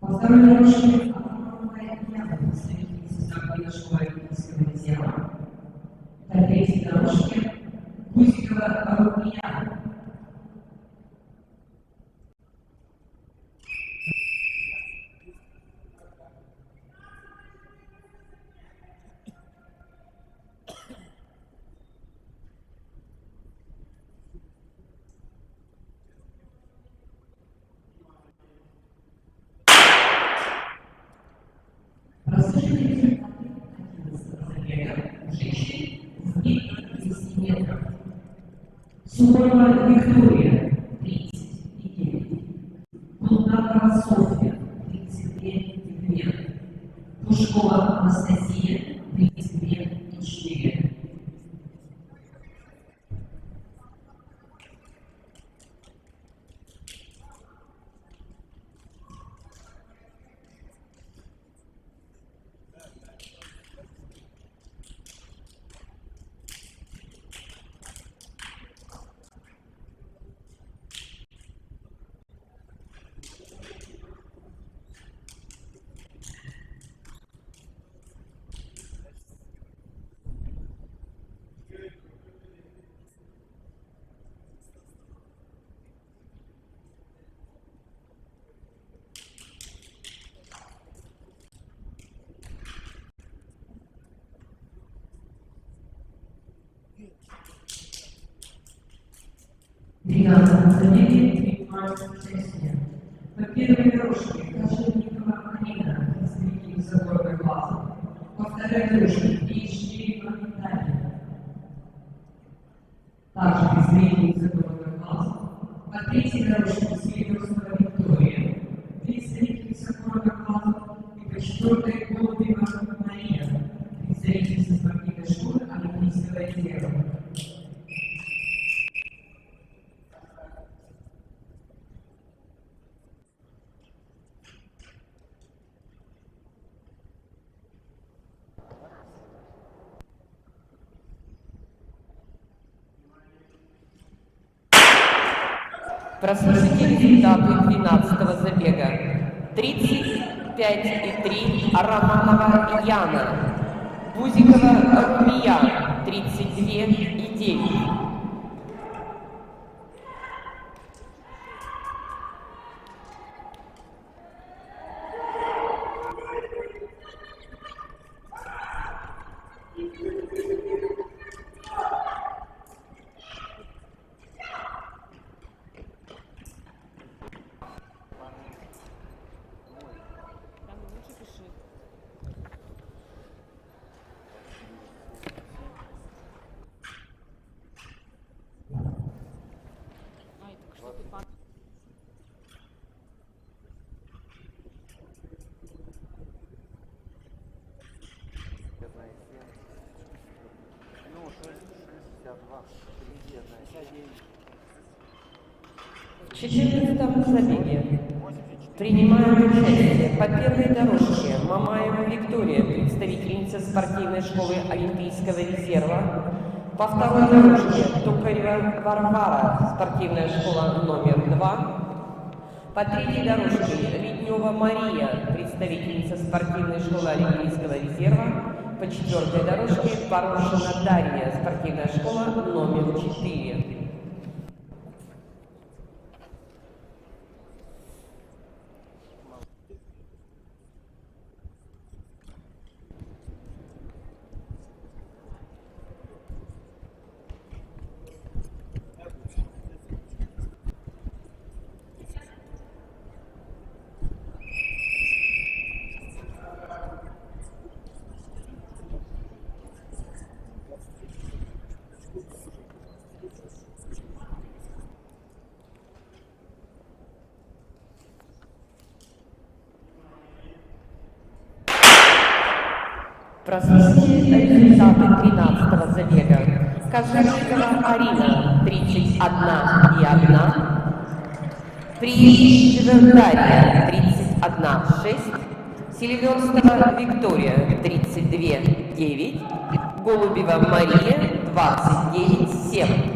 По второй дорожке Антоновая Яна, представительница спортивной школы Олимпийского резерва. По третьей дорожке Гузикова Румияна. Прослушайте результаты 11-го забега женщин в 2 весенней метра. Суворова Виктория, 30,9. Булгакова Софья, 32,2. Пушкова Анастасия, 32,4. Двенадцатом забеге принимают участие по первой дорожке Кожевникова Арина, представитель заборной базы, по второй дорожке Ильичева Виталия, также представитель заборной базы, по третьей дорожке Селиверстова Виктория, представитель заборной базы, и по четвертой Голубева Мария, представитель спортивной школы Олимпийского резерва. Прослушайте результаты 12-го забега. 35,3 Романова Яна, Бузикова Румия, 32,9. Там лучше пиши. Ай, так что ты пан... Ну, 62. 59. В 14-м забеге принимают участие по первой дорожке Мамаева Виктория, представительница спортивной школы Олимпийского резерва, по второй дорожке Токарева Варвара, спортивная школа номер 2, по третьей дорожке Леднева Мария, представительница спортивной школы Олимпийского резерва, по четвертой дорожке Порошина Дарья, спортивная школа номер 4. Прослушайте результаты 13-го забега. Кожевникова Арина, 31,1. Приезжева Дарья, 31,6. Селиверстова Виктория, 32,9. Голубева Мария, 29,7.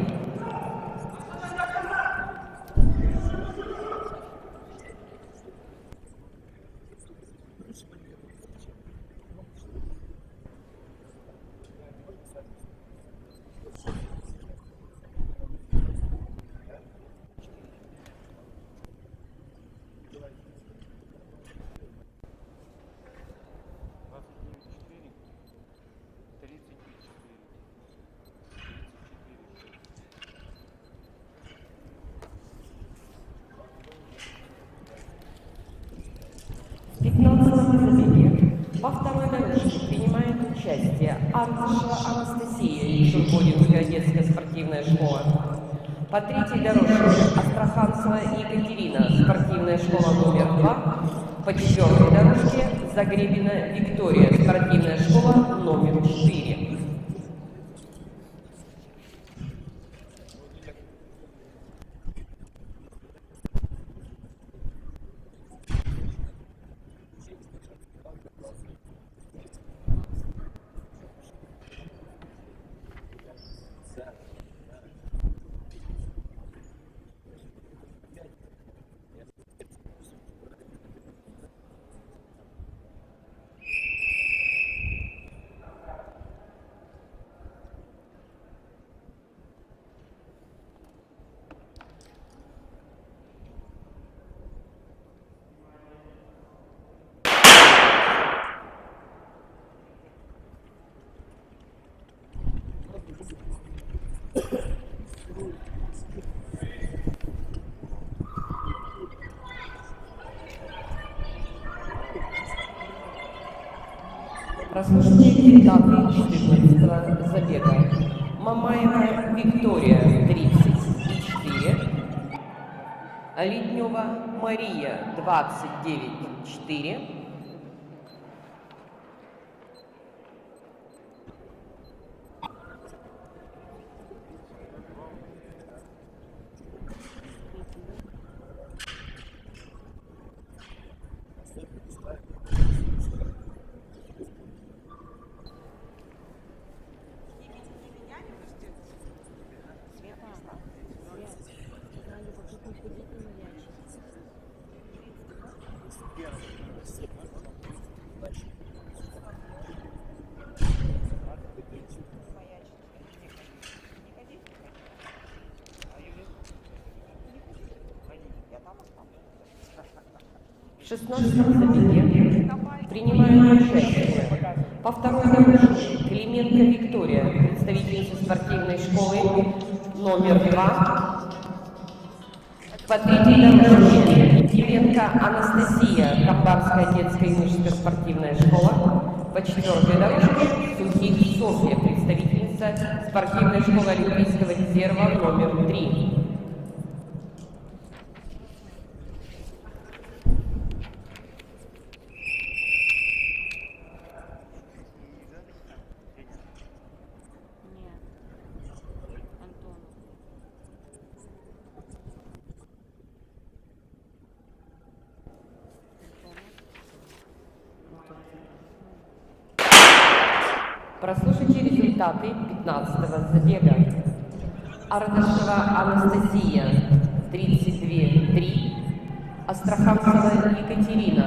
В 15-м забеге во второй дорожке принимает участие Артышева Анастасия, Шурбодинская детская спортивная спортивная школа. По третьей дорожке Астраханцева Екатерина, спортивная школа номер 2. По четвертой дорожке Загребина Виктория, спортивная школа номер 4. Прослушайте результаты 14-го забега. Мамаева Виктория 34, Леднева Мария 29,4, в 16-м забеге принимают участие по второй дорожке Клименко Виктория, представительница спортивной школы номер 2. По третьей дорожке Клименко Анастасия, Камбарская детская и юношеская спортивная школа. По четвертой дорожке Сухих Софья, представительница спортивной школы Олимпийского резерва номер 3. Прослушайте результаты 15-го забега. Ардашева Анастасия 32,3, Астраханцева Екатерина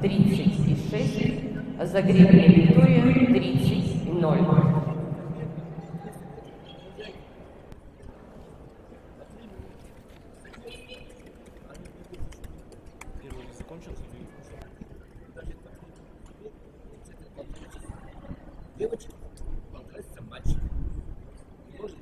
30,6, Загребина Виктория 30,0. Девочка, понравится мальчик. Может?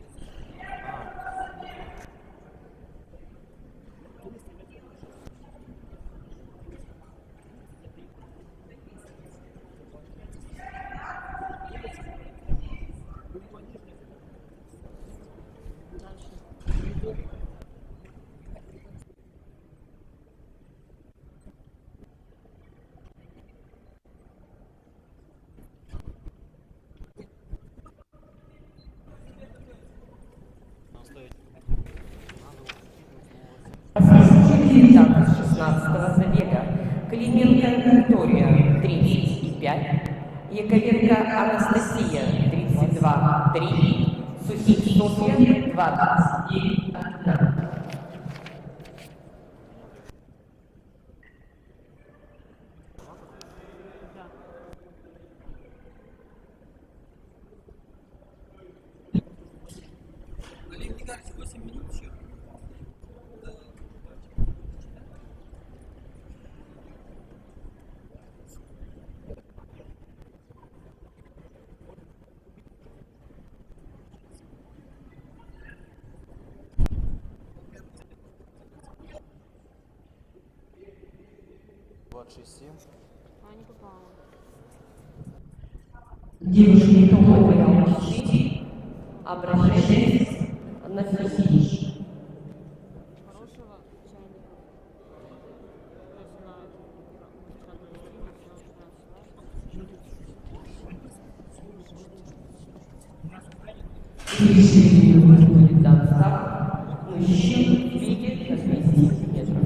Результаты 16-го забега. Клименко Виктория 30,5, Яковенко Анастасия 32,3, Сухих Софья 29,1. А, не попала. Девушки, кто Обращайтесь через минуту будет дан старт мужчин в беге на 200 метров.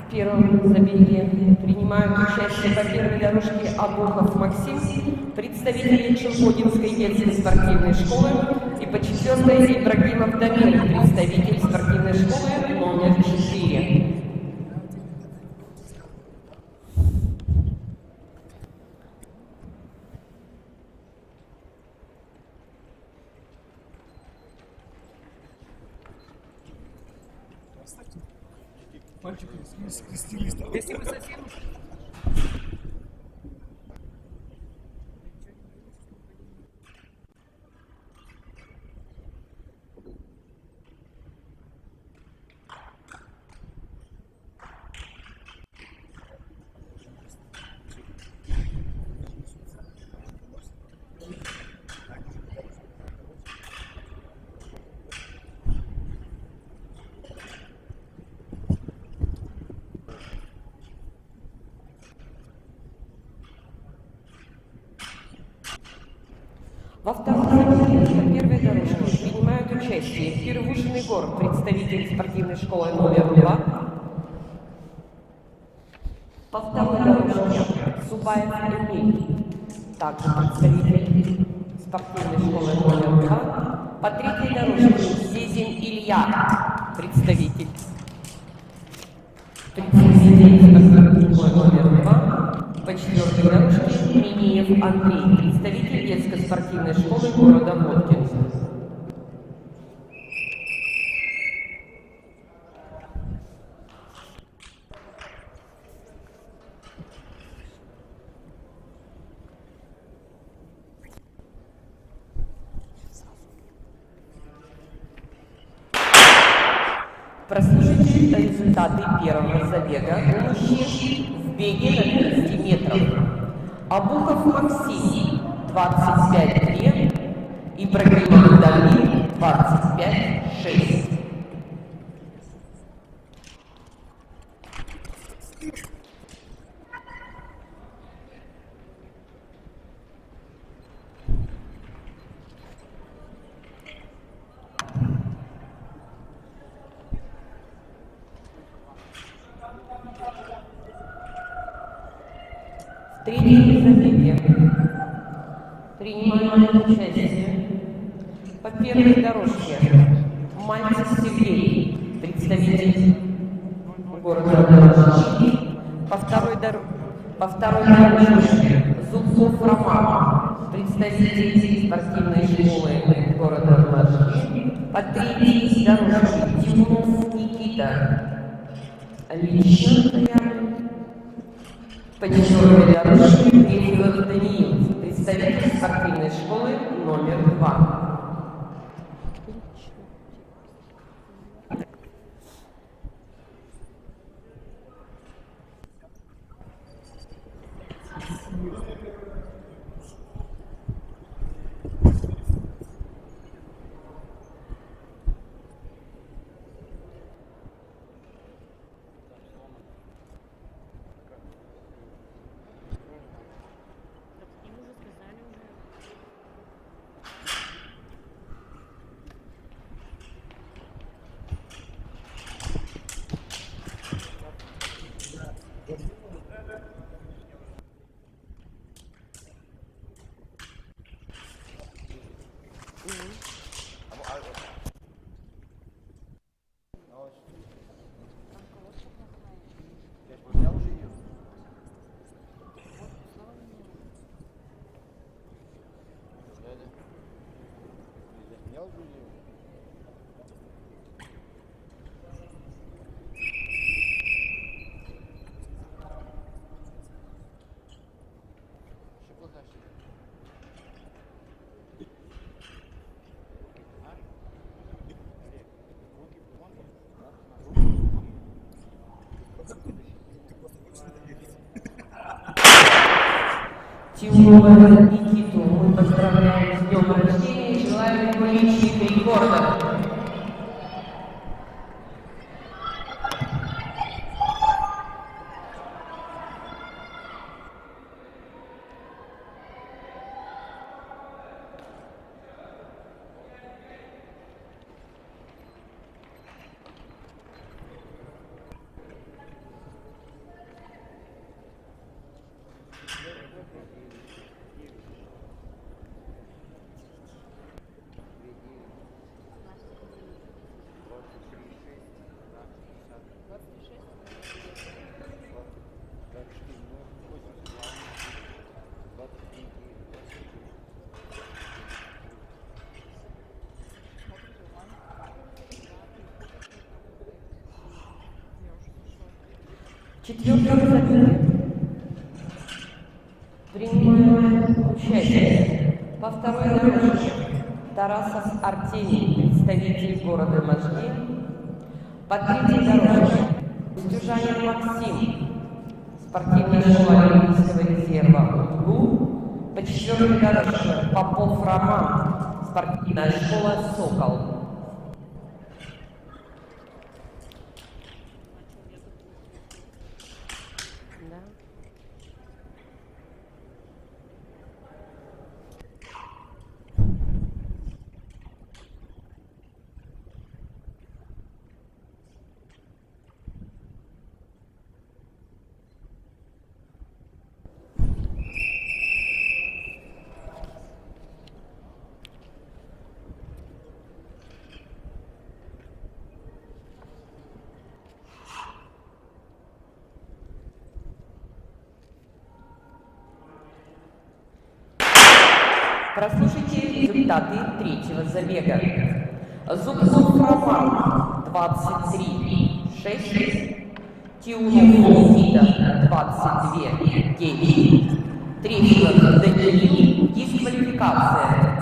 В первом забеге принимают участие по первой дорожке Обухов Максим, представители Челходинской детской спортивной школы, и по четвертой Ибрагимов Дамир, представитель спортивной школы номер 4. Мальчик скрестились. Если вы совсем... Во втором забеге по первой дорожке принимают участие Первушин Егор, представитель спортивной школы номер 2. По второй дорожке Зубаев Эмиль, также представитель спортивной школы номер 2. По третьей дорожке Зезин Илья, представитель спортивной школы номер 2. По четвертой дорожке Минеев Андрей, представитель детской спортивной школы города Воткинск. Прослушайте результаты первого забега у мужчин в беге на 200 метров. Обухов Максим 25-2, Ибрагимов Дамир 25-6. Третье забеге принимает участие по первой дорожке Мальцев Сергей, представитель города Москвы. По второй дорожке Зубцов Роман, представитель спортивной школы города Москвы. По третьей дорожке Тимуров Никита, лично по четвертой дорожке Трефилов Даниил, представитель спортивной школы номер 2. Ему же сказали уже. Я же поменял уже ее. Я поменял уже ее. Еще плохая что ли? Тимура Никиту мы поздравляем с днем рождения и желаем ему личных рекордов. Четвертый забег принимает участие по второй дорожке Тарасов Артемий, представитель города Можги. По третьей дорожке Стюжанин Максим, спортивная школа Олимпийского резерва УДГУ. По четвертой дорожке Попов Роман, спортивная школа «Сокол». Да. Прослушайте результаты третьего забега. Зубцов Роман 23-6, Тиунов Никита 22-9, Трефилов Даниил, дисквалификация.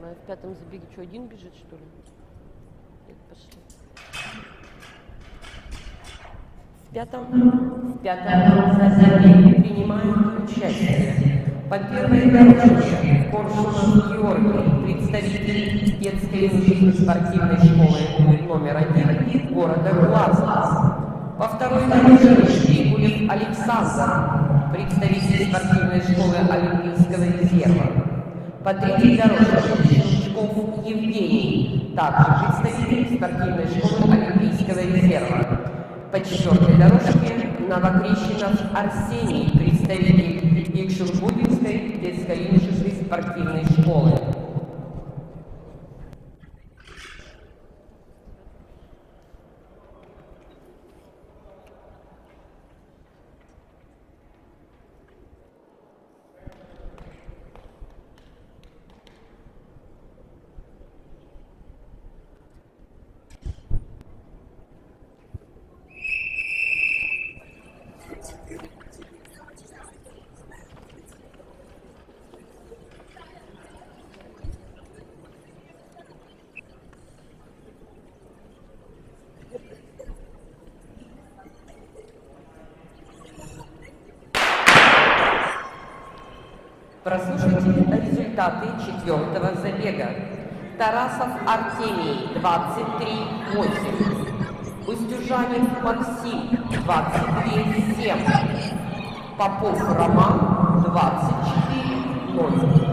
В пятом забеге что, один бежит, что ли? Нет, пошли. В В пятом забеге принимают участие по первой дорожке Коршунов Георгий, представитель детской спортивной школы номер 1 города Глазго. По второй дорожке Пикулев Александр, представитель спортивной школы Олимпийского резерва. По третьей дорожке Щелчков Евгений, также представитель спортивной школы Олимпийского резерва. По четвертой дорожке Новокрещенов Арсений, представитель Екшурбудинской детско-юношеской спортивной школы. Прослушайте результаты четвертого забега. Тарасов Артемий 23-8, Устюжанин Максим 22-7, Попов Роман 24-0.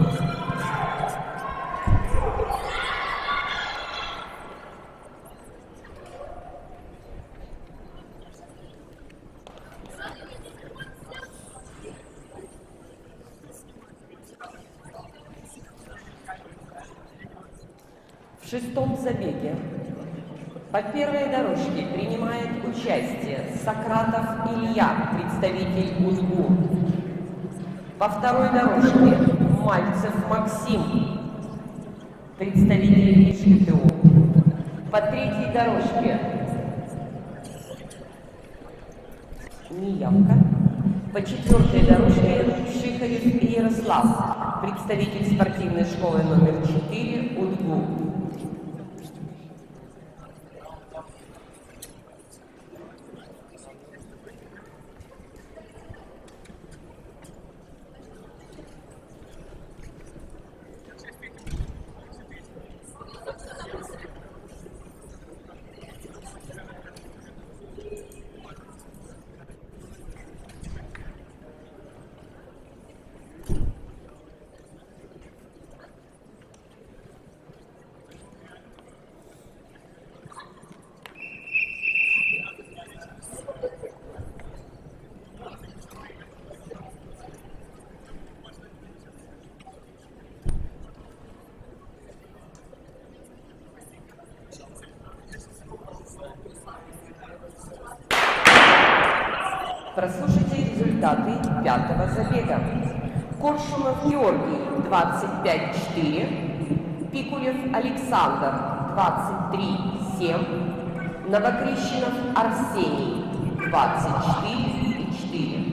В шестом забеге по первой дорожке принимает участие Сократов Илья, представитель УЗГУ. По второй дорожке Мальцев Максим, представитель ИШТУ. По третьей дорожке неявка. По четвертой дорожке Шихарев Ярослав, представитель спортивной школы номер 4 УДГУ. Прослушайте результаты пятого забега. Коршунов Георгий 25-4, Пикулев Александр 23-7, Новокрещенов Арсений 24-4.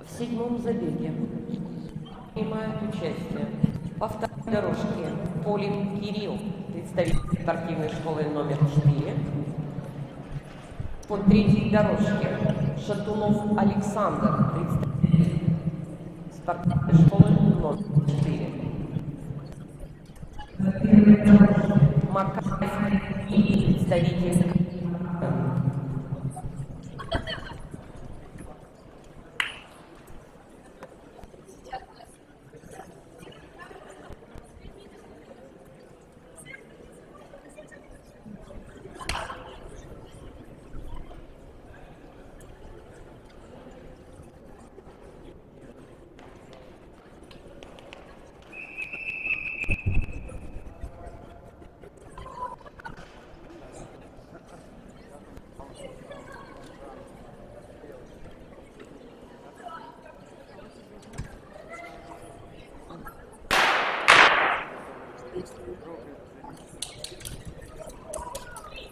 В седьмом забеге принимают участие по второй дорожке Полин Кирилл, представитель спортивной школы номер 4. По третьей дорожке Шатунов Александр, представитель спортивной школы номер 4. Макаев и представитель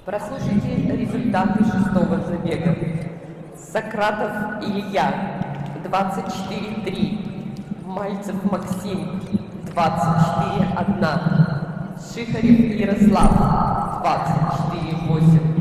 Прослушайте результаты шестого забега. Сократов Илья 24-3. Мальцев Максим 24-1. Шихарев Ярослав 24-8.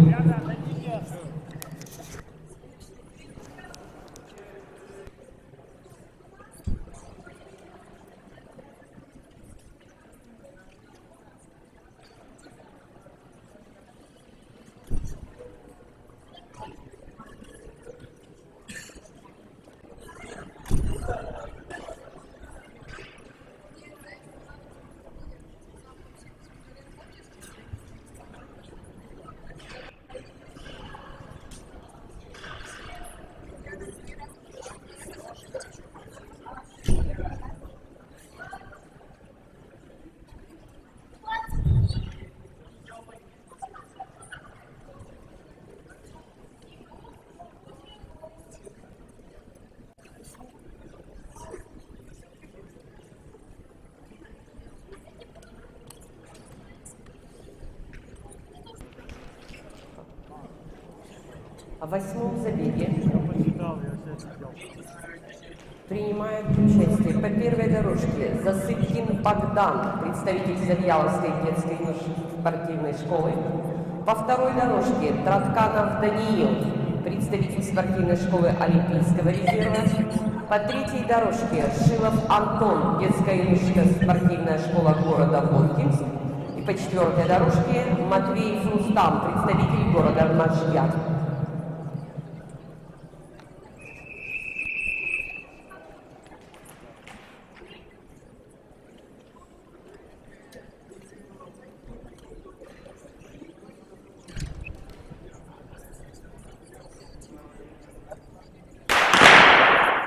В восьмом забеге принимают участие по первой дорожке Засыпкин Богдан, представитель Завьяловской детской спортивной школы. По второй дорожке Тратканов Даниил, представитель спортивной школы Олимпийского резерва. По третьей дорожке Шилов Антон, детская юношеская спортивная школа города Воткинск. И по четвертой дорожке Матвеев Рустам, представитель города Можьяк.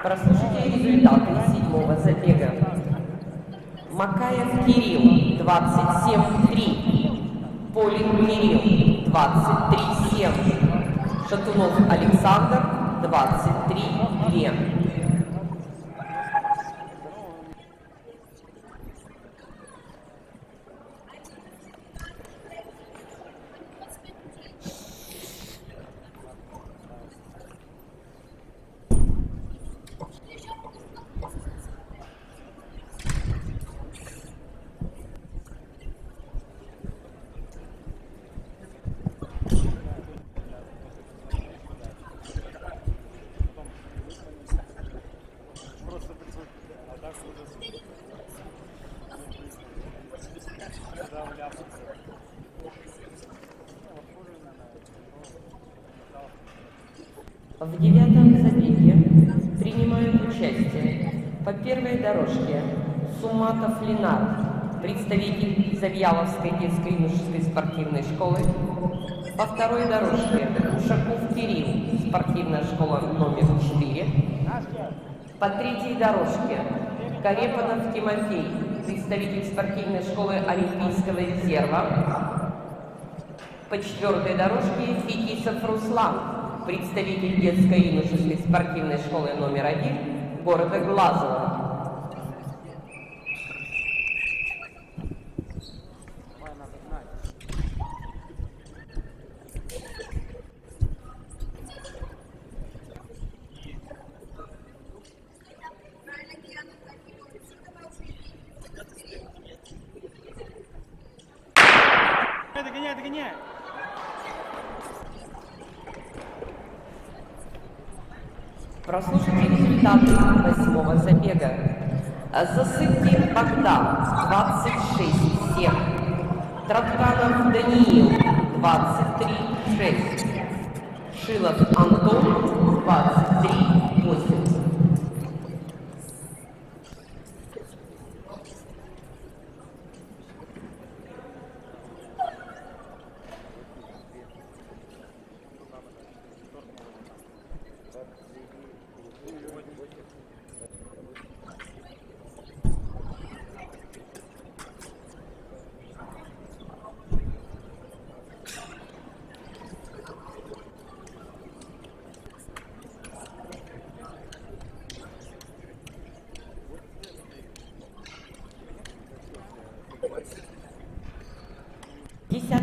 Прослушайте результаты седьмого забега. Макаев Кирилл 27-3. Полин Кирилл 23-7. Шатунов Александр 23-2. В девятом забеге принимают участие по первой дорожке Суматов Ленар, представитель Завьяловской детской юношеской спортивной школы. По второй дорожке Ушаков Кирилл, спортивная школа номер 4. По третьей дорожке Карепанов Тимофей, представитель спортивной школы Олимпийского резерва. По четвертой дорожке Фетисов Руслан, представитель детской юношеской спортивной школы номер 1 города Глазово. Догоняй, догоняй! Прослушайте результаты восьмого забега. Засыпкин Богдан 26-7. Тратканов Даниил 23-6. Шилов Антон 23-8.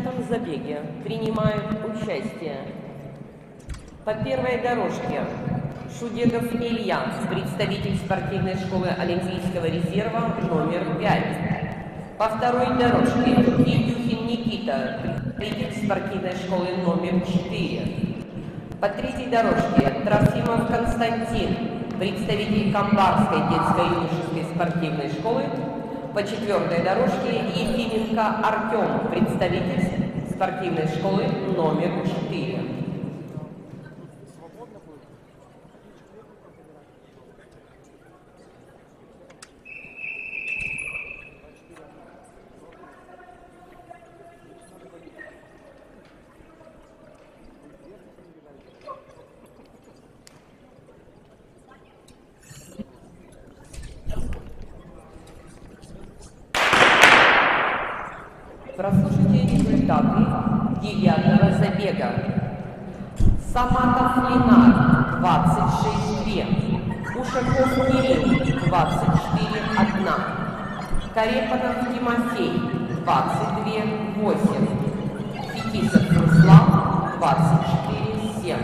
10-м забеге принимают участие по первой дорожке Шудегов Илья, представитель спортивной школы Олимпийского резерва номер 5. По второй дорожке Едюхин Никита, представитель спортивной школы номер 4. По третьей дорожке Трофимов Константин, представитель Камбарской детско-юношеской спортивной школы. По четвертой дорожке Ефименко Артем, представитель спортивной школы номер 4. Прослушайте результаты 9-го забега. Саматов Ленар 26-2, Ушаков Кирилл 24-1, Карепанов Тимофей 22-8, Фетисов Руслан 24-7.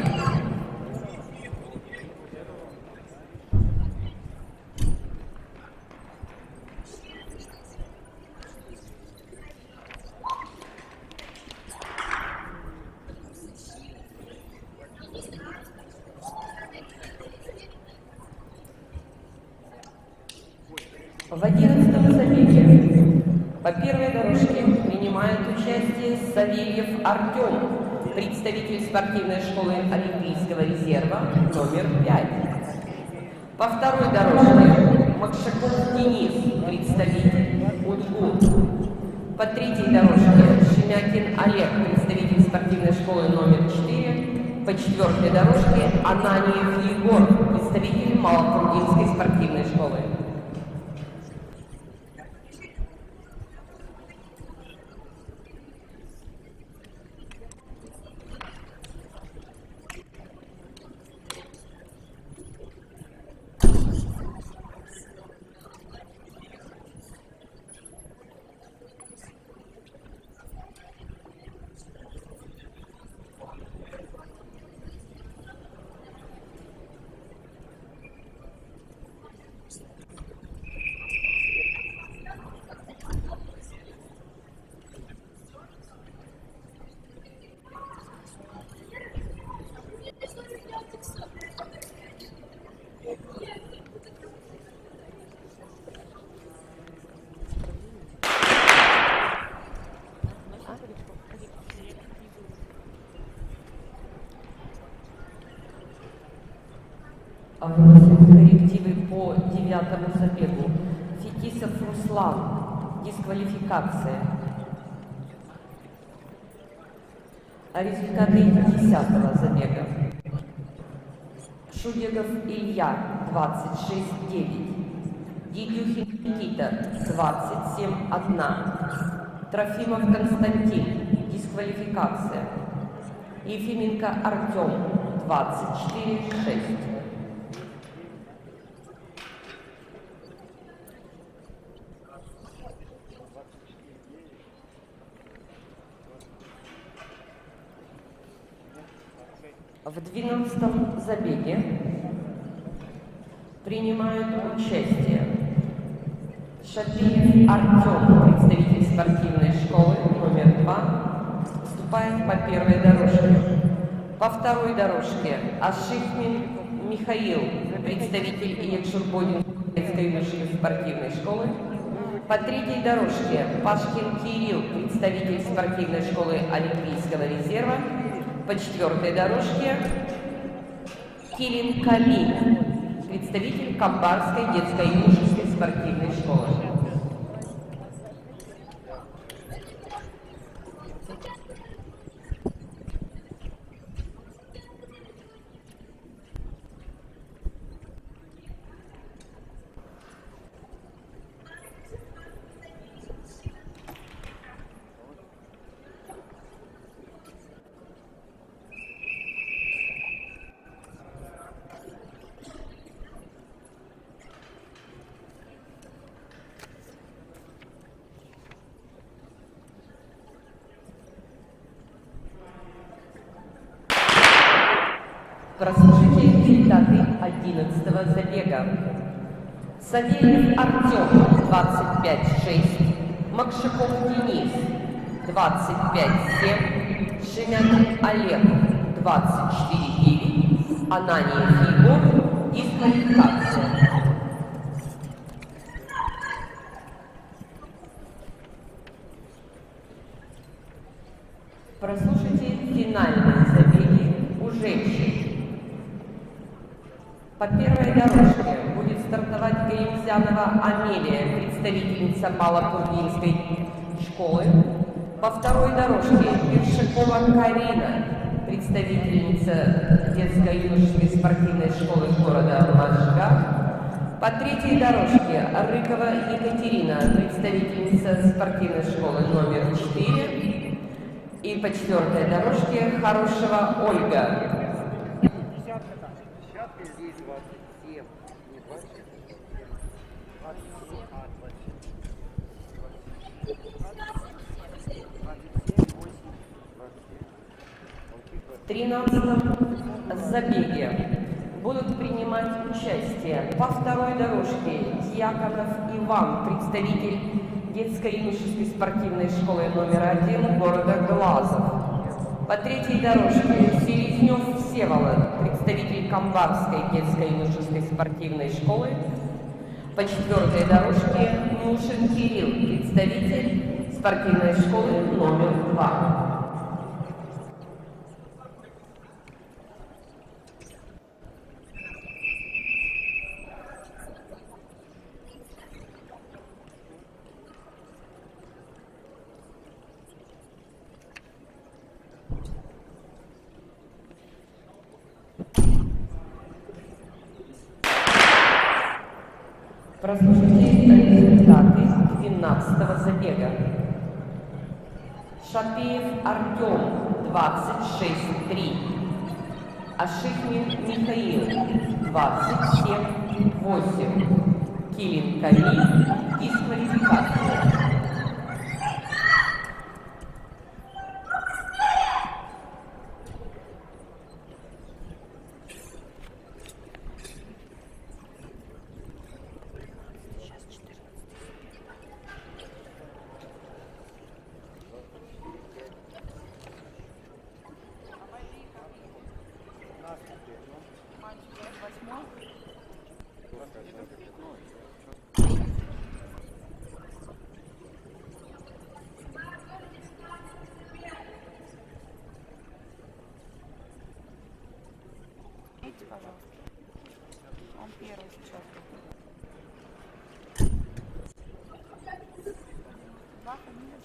В 11-м забеге по первой дорожке принимает участие Савельев Артем, представитель спортивной школы Олимпийского резерва номер 5. По второй дорожке Макшаков Денис, представитель УДГУ. По третьей дорожке Шемякин Олег, представитель спортивной школы номер 4. По четвертой дорожке Ананиев Егор, представитель Малокурдинской спортивной школы. Вносим коррективы по 9-му забегу. Фетисов Руслан, дисквалификация. Результаты 10-го забега. Шудегов Илья 26-9, Едюхин Никита 27-1, Трофимов Константин, дисквалификация. Ефименко Артем 24-6. В 12-м забеге принимают участие Шапиев Артем, представитель спортивной школы номер 2, вступает по первой дорожке. По второй дорожке Ашихмин Михаил, представитель Екшурбодинской детской спортивной школы. По третьей дорожке Пашкин Кирилл, представитель спортивной школы Олимпийского резерва. По четвертой дорожке Килин Камиль, представитель Камбарской детско-юношеской спортивной школы. Прослушайте результаты 11-го забега. Савельев Артем 25-6, Макшаков Денис 25-7, Шемякин Олег 24-9, Ананиев Егор, дисквалификация. Прослушайте финальные забеги у женщин. По первой дорожке будет стартовать Гаимзянова Амелия, представительница Малопургинской школы. По второй дорожке Вершакова Карина, представительница детско-юношеской спортивной школы города Можга. По третьей дорожке Рыкова Екатерина, представительница спортивной школы номер 4. И по четвертой дорожке Хорошева Ольга. Здесь 27, не 27, 13-м забеге будут принимать участие по второй дорожке Дьяконов Иван, представитель детско-юношеской спортивной школы номер 1 города Глазов. По третьей дорожке Селезнев Всеволод, представитель Камбарской детско-юношеской спортивной школы. По четвертой дорожке Мушин Кирилл, представитель спортивной школы номер 2. Прослушайте результаты 12-го забега. Шапеев Артем 26-3, Ашихмин Михаил 27-8, Килин Камиль, дисквалификация. Пожалуйста. Он первый сейчас. Два фамилии.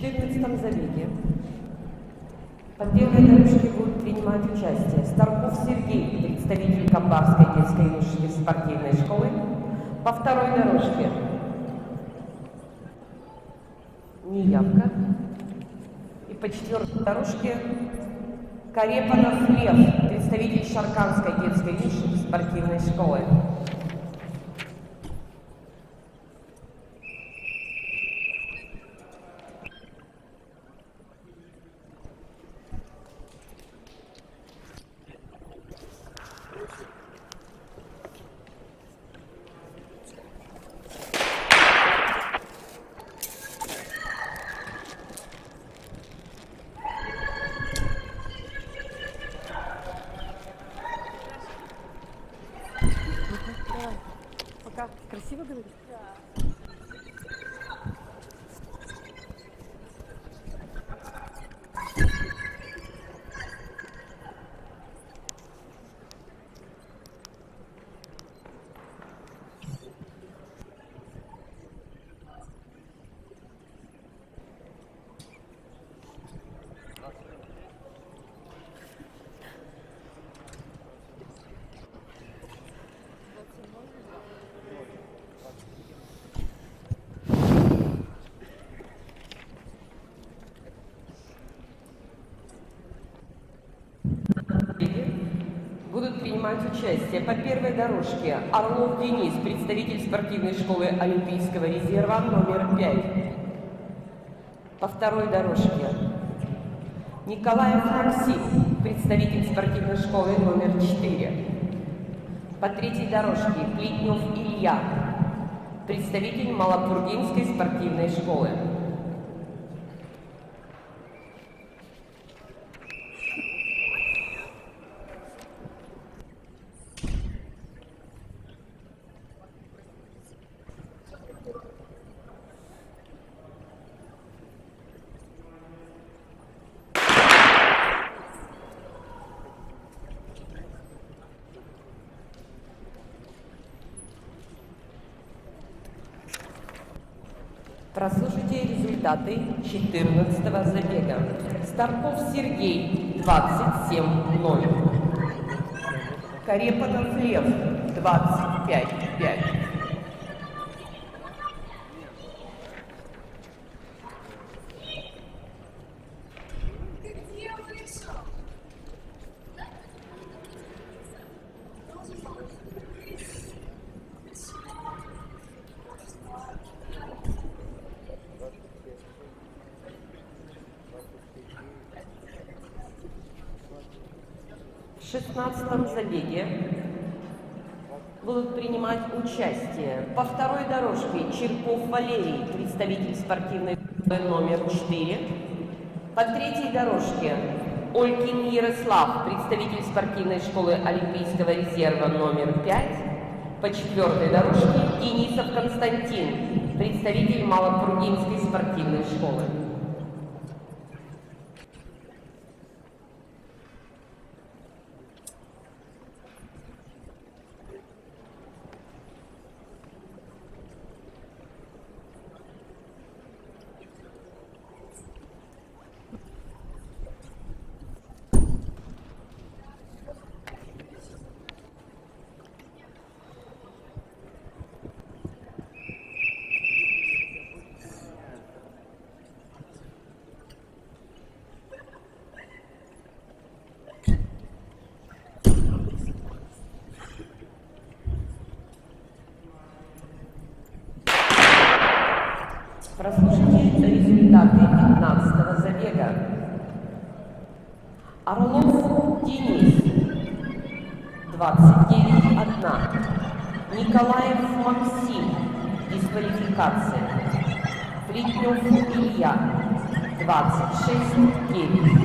14-м забеге по первой дорожке будут принимать участие Старков Сергей, представитель Камбарской детской юношеской спортивной школы. По второй дорожке неявка. И по четвертой дорожке Карепанов Лев, представитель Шарканской детской юношеской спортивной школы. Пока красиво говоришь? принимать участие по первой дорожке Орлов Денис, представитель спортивной школы Олимпийского резерва номер 5. По второй дорожке Николаев Максим, представитель спортивной школы номер 4. По третьей дорожке Плетнев Илья, представитель Малопургинской спортивной школы. Прослушайте результаты 14-го забега. Старков Сергей 27-0. Карепанов Лев 25-5. В 16-м забеге будут принимать участие по второй дорожке Черков Валерий, представитель спортивной школы номер 4. По третьей дорожке Олькин Ярослав, представитель спортивной школы Олимпийского резерва номер 5. По четвертой дорожке Денисов Константин, представитель Малопургинской спортивной школы. Прослушайте результаты 15-го забега. Орлов Денис 29-1. Николаев Максим, дисквалификация. Плетнев Илья 26-9.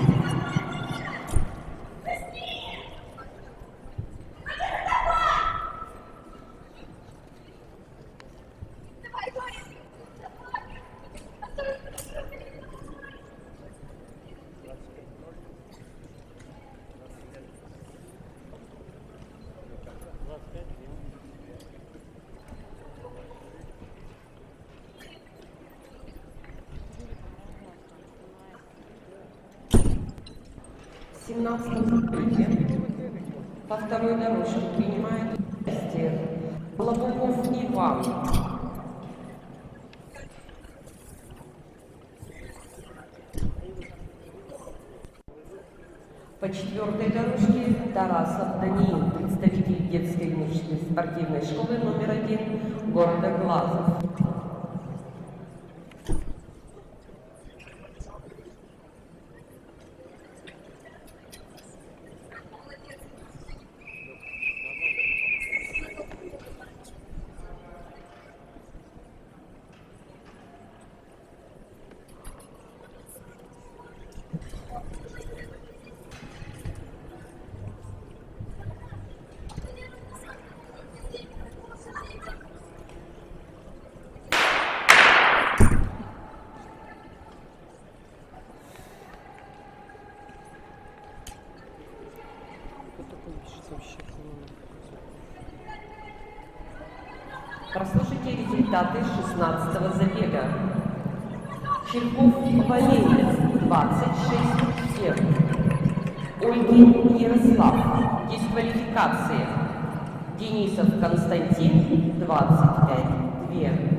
В 17-м забеге по второй дорожке принимает участие Лобуков Иван. По четвертой дорожке Тарасов Даниил, представитель детской спортивной школы номер 1 города Глазов. Прослушайте результаты 16-го забега. Черков Валерий 26-7. Ольгин Ярослав, дисквалификация. Денисов Константин 25-2.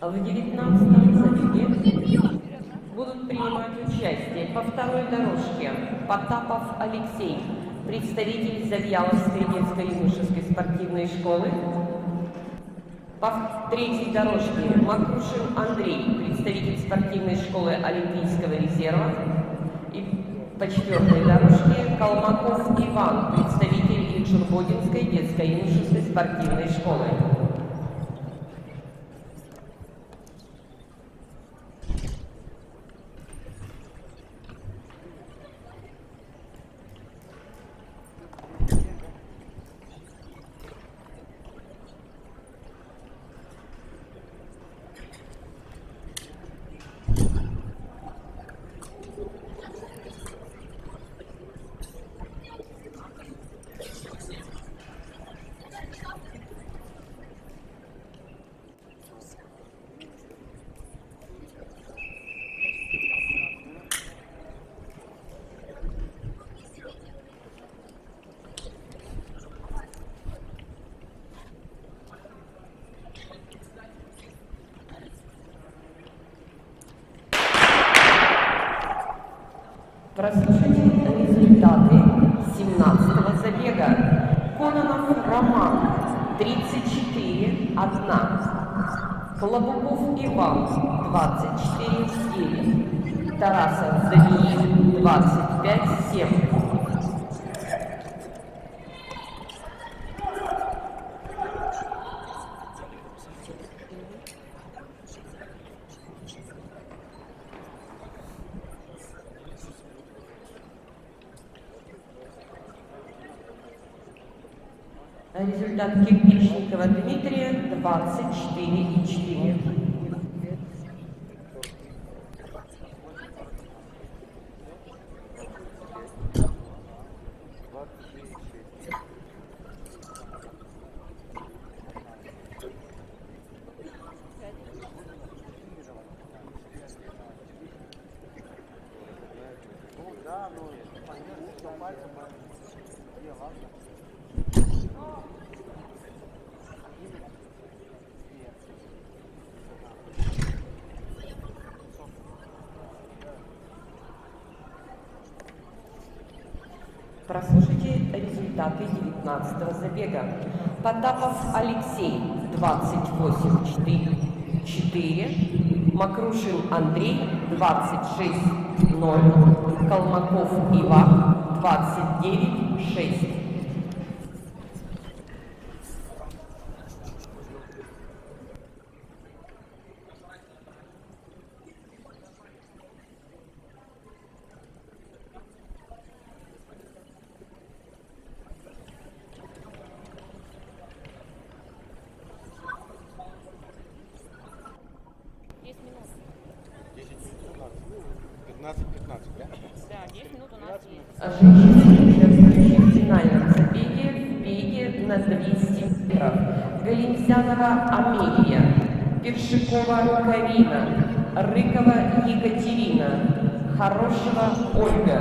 В 19-м забеге будут принимать участие по второй дорожке Потапов Алексей, представитель Завьяловской детско-юношеской спортивной школы. По третьей дорожке Макрушин Андрей, представитель спортивной школы Олимпийского резерва. И по четвертой дорожке Колмаков Иван, представитель Ильшурбодинской детско-юношеской спортивной школы. Прослушайте результаты 17-го забега. Кононов Роман 34-1. Клобуков Иван 24-9. Тарасов Даниил 25-7. Результат Кирпичникова Дмитрия 24,4. Прослушайте результаты 19-го забега. Потапов Алексей 28-4. Макрушин Андрей 26-0. Колмаков Иван 29-6. Женщины, участвующие в финальном забеге в беге на 200 метров. Галимзянова Амелия, Першикова Карина, Рыкова Екатерина, Хорошева Ольга.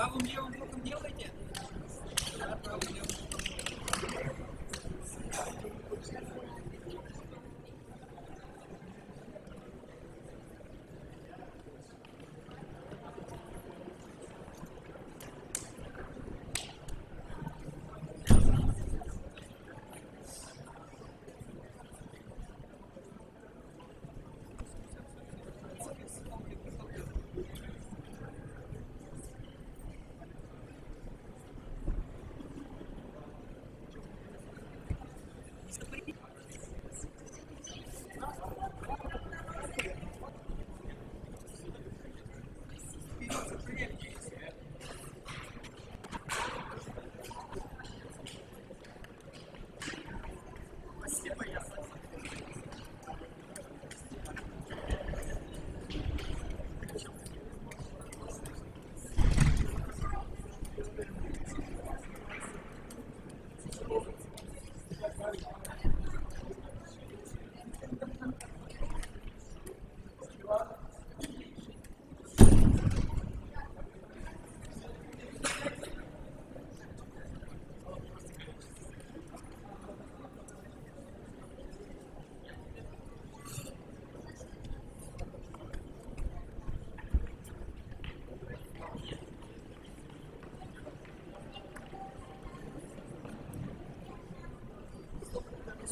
правым левым боком делаете? Да, правым левым.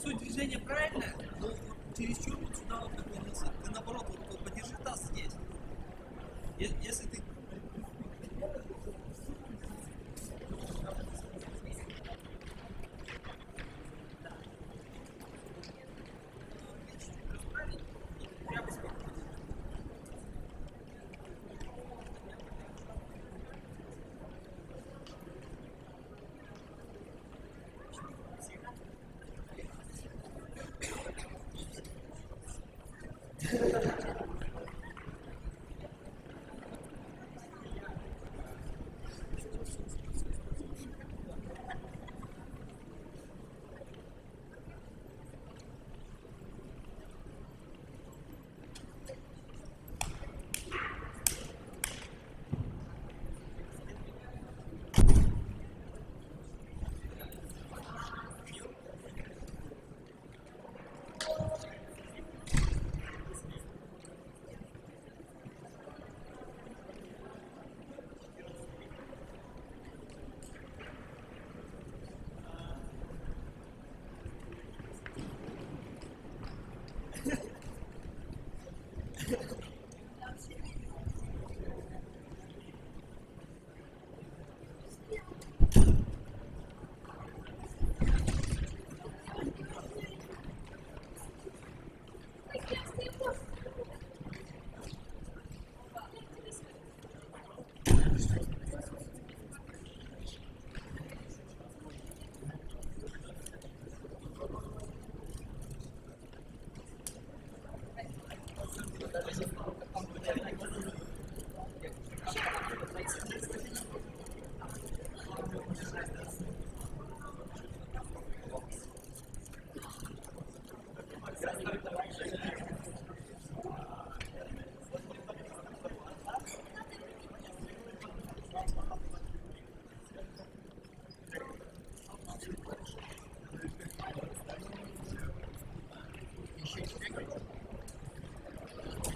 Суть движения правильная, но чересчур вот сюда вот наклонился. Ты наоборот, вот подержи таз здесь. Если ты...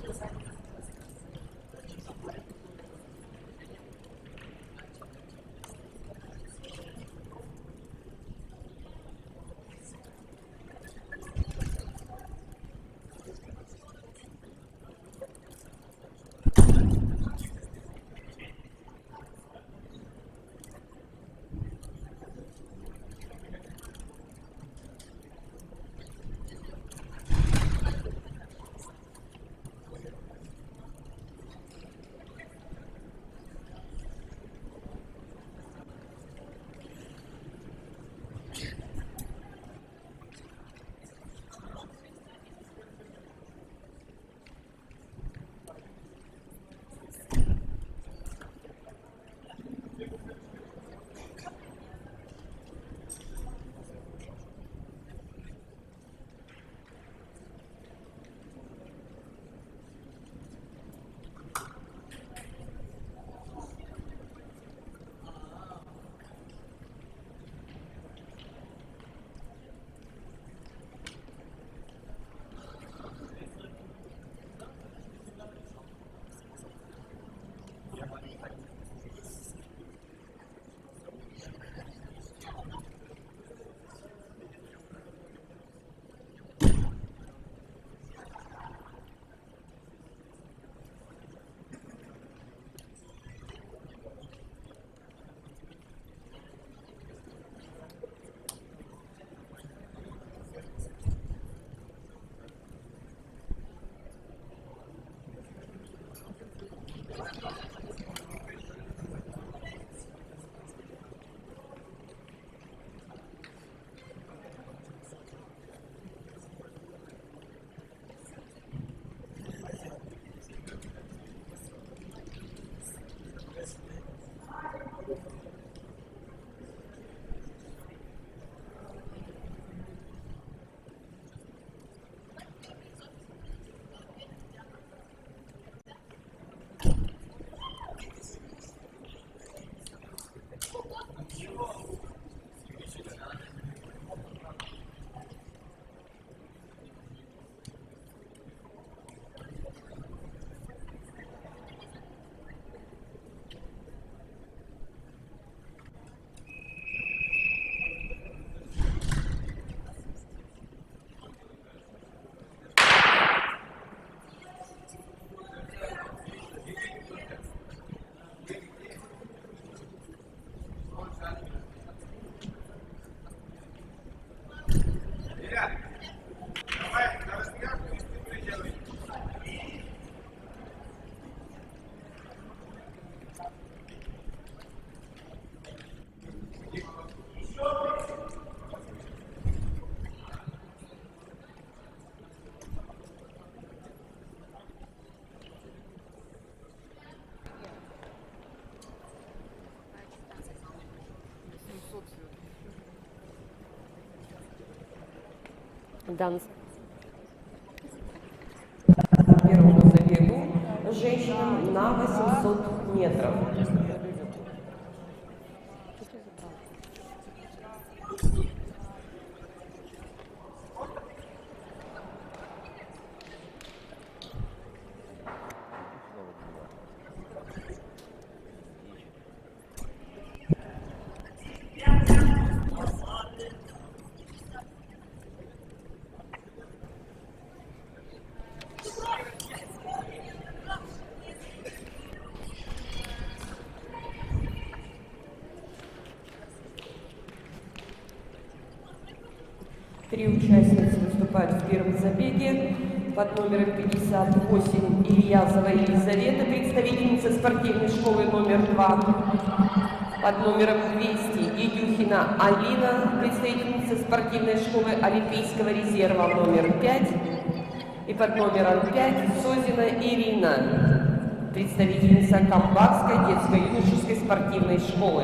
Еще Дан. Первому забегу женщинам на 800 метров. Три участницы выступают в первом забеге. Под номером 58 Ильязова Елизавета, представительница спортивной школы номер 2. Под номером 200 Дедюхина Алина, представительница спортивной школы Олимпийского резерва номер 5. И под номером 5 Созина Ирина, представительница Камбарской детско-юношеской спортивной школы.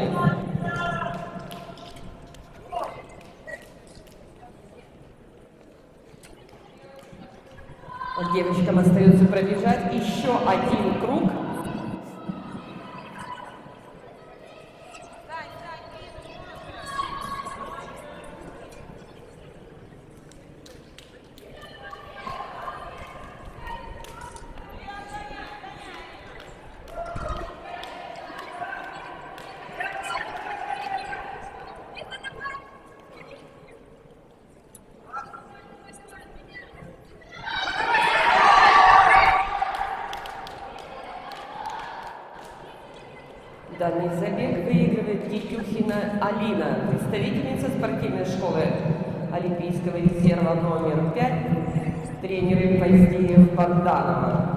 Девочкам остается пробежать еще один круг. Данный забег выигрывает Дедюхина Алина, представительница спортивной школы Олимпийского резерва номер 5, тренеры Поздеев-Богданова.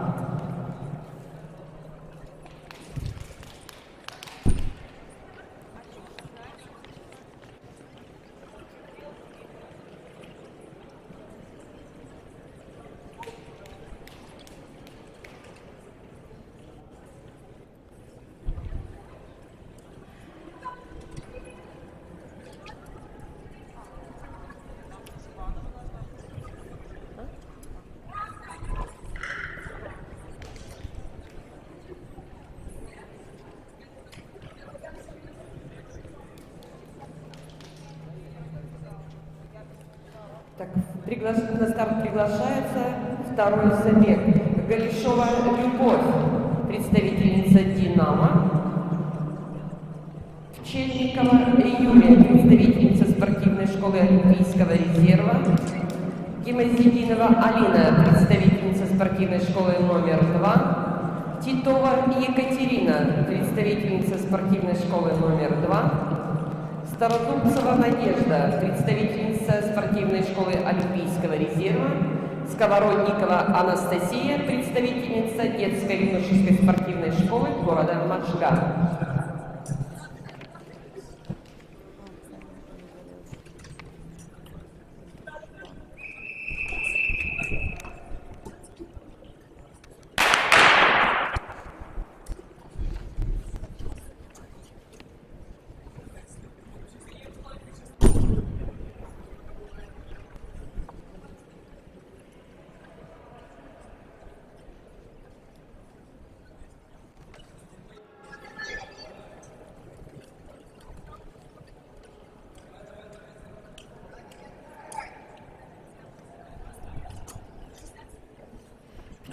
Так, на старт приглашается второй забег. Галишова Любовь, представительница «Динамо». Пчельникова Юлия, представительница спортивной школы Олимпийского резерва. Гимазидинова Алина, представительница спортивной школы номер 2. Титова Екатерина, представительница спортивной школы номер 2. Стародубцева Надежда, представительница спортивной школы Олимпийского резерва. Сковородникова Анастасия, представительница детско-юношеской спортивной школы города Можга.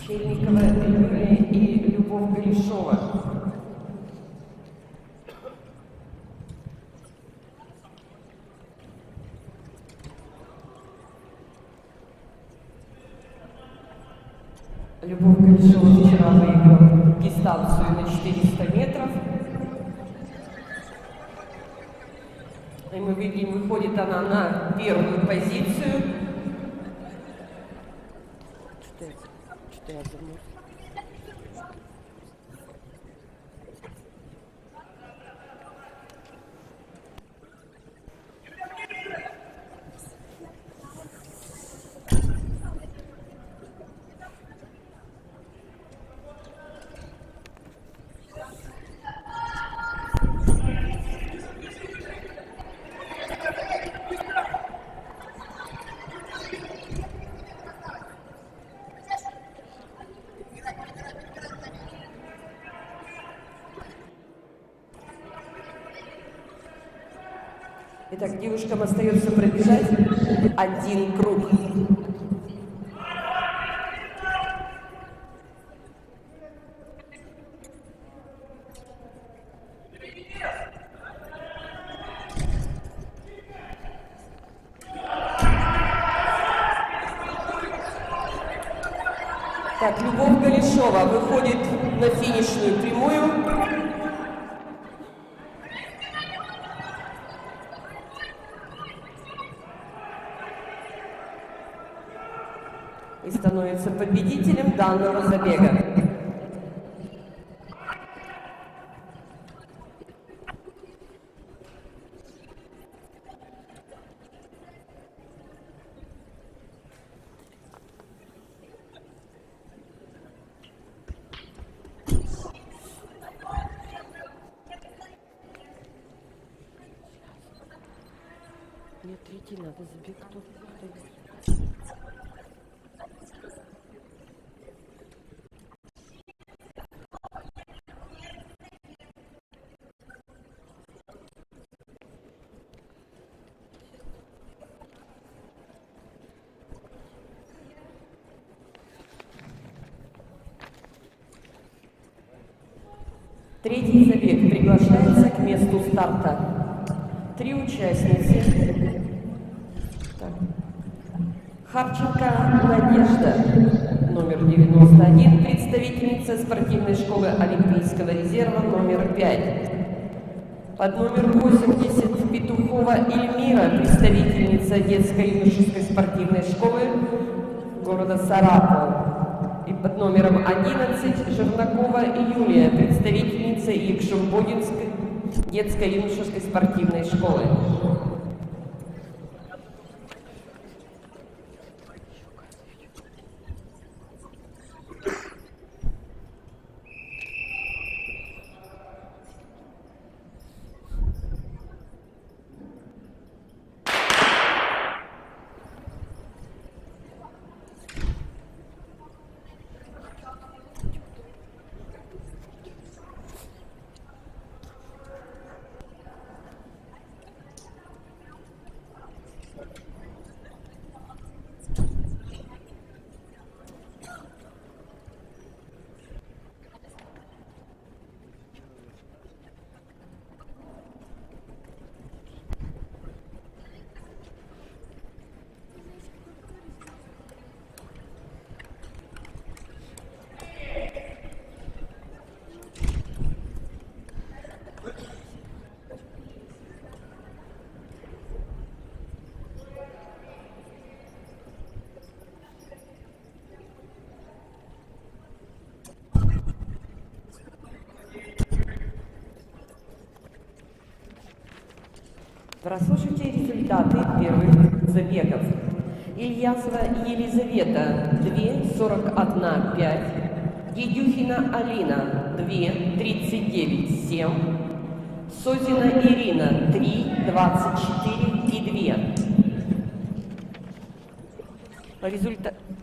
Пчельникова Юлия и Любовь Галишова. Любовь Галишова вчера выиграла дистанцию на 400 метров. И мы видим, выходит она на первую позицию. Что я думаю? Итак, девушкам остается пробежать 1 круг. Так, Любовь Галишова выходит на финишную прямую. И становится победителем данного забега. Нет, третий надо забег. Кто? Третий забег приглашается к месту старта. 3 участницы. Так. Харченко Надежда, номер 91, представительница спортивной школы Олимпийского резерва, номер 5. Под номером 80 Петухова Эльмира, представительница детско-юношеской спортивной школы города Саратова. И под номером 11 Жернакова Юлия, представительница Екшембодинской детско-юношеской спортивной школы. Прослушайте результаты первых забегов. Ильясова Елизавета 2:41:5, Дедюхина Алина 2:39:7, Созина Ирина 3:24:2.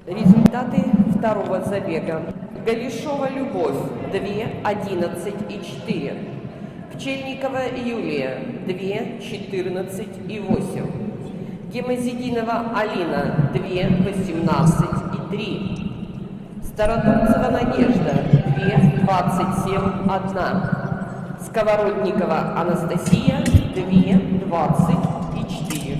Результаты второго забега. Галишова Любовь 2:11:4. Пчельникова Юлия 2:14:8. Гемозидинова Алина 2:18:3. Стародубцева Надежда 2:27:1. Сковородникова Анастасия 2:20:4.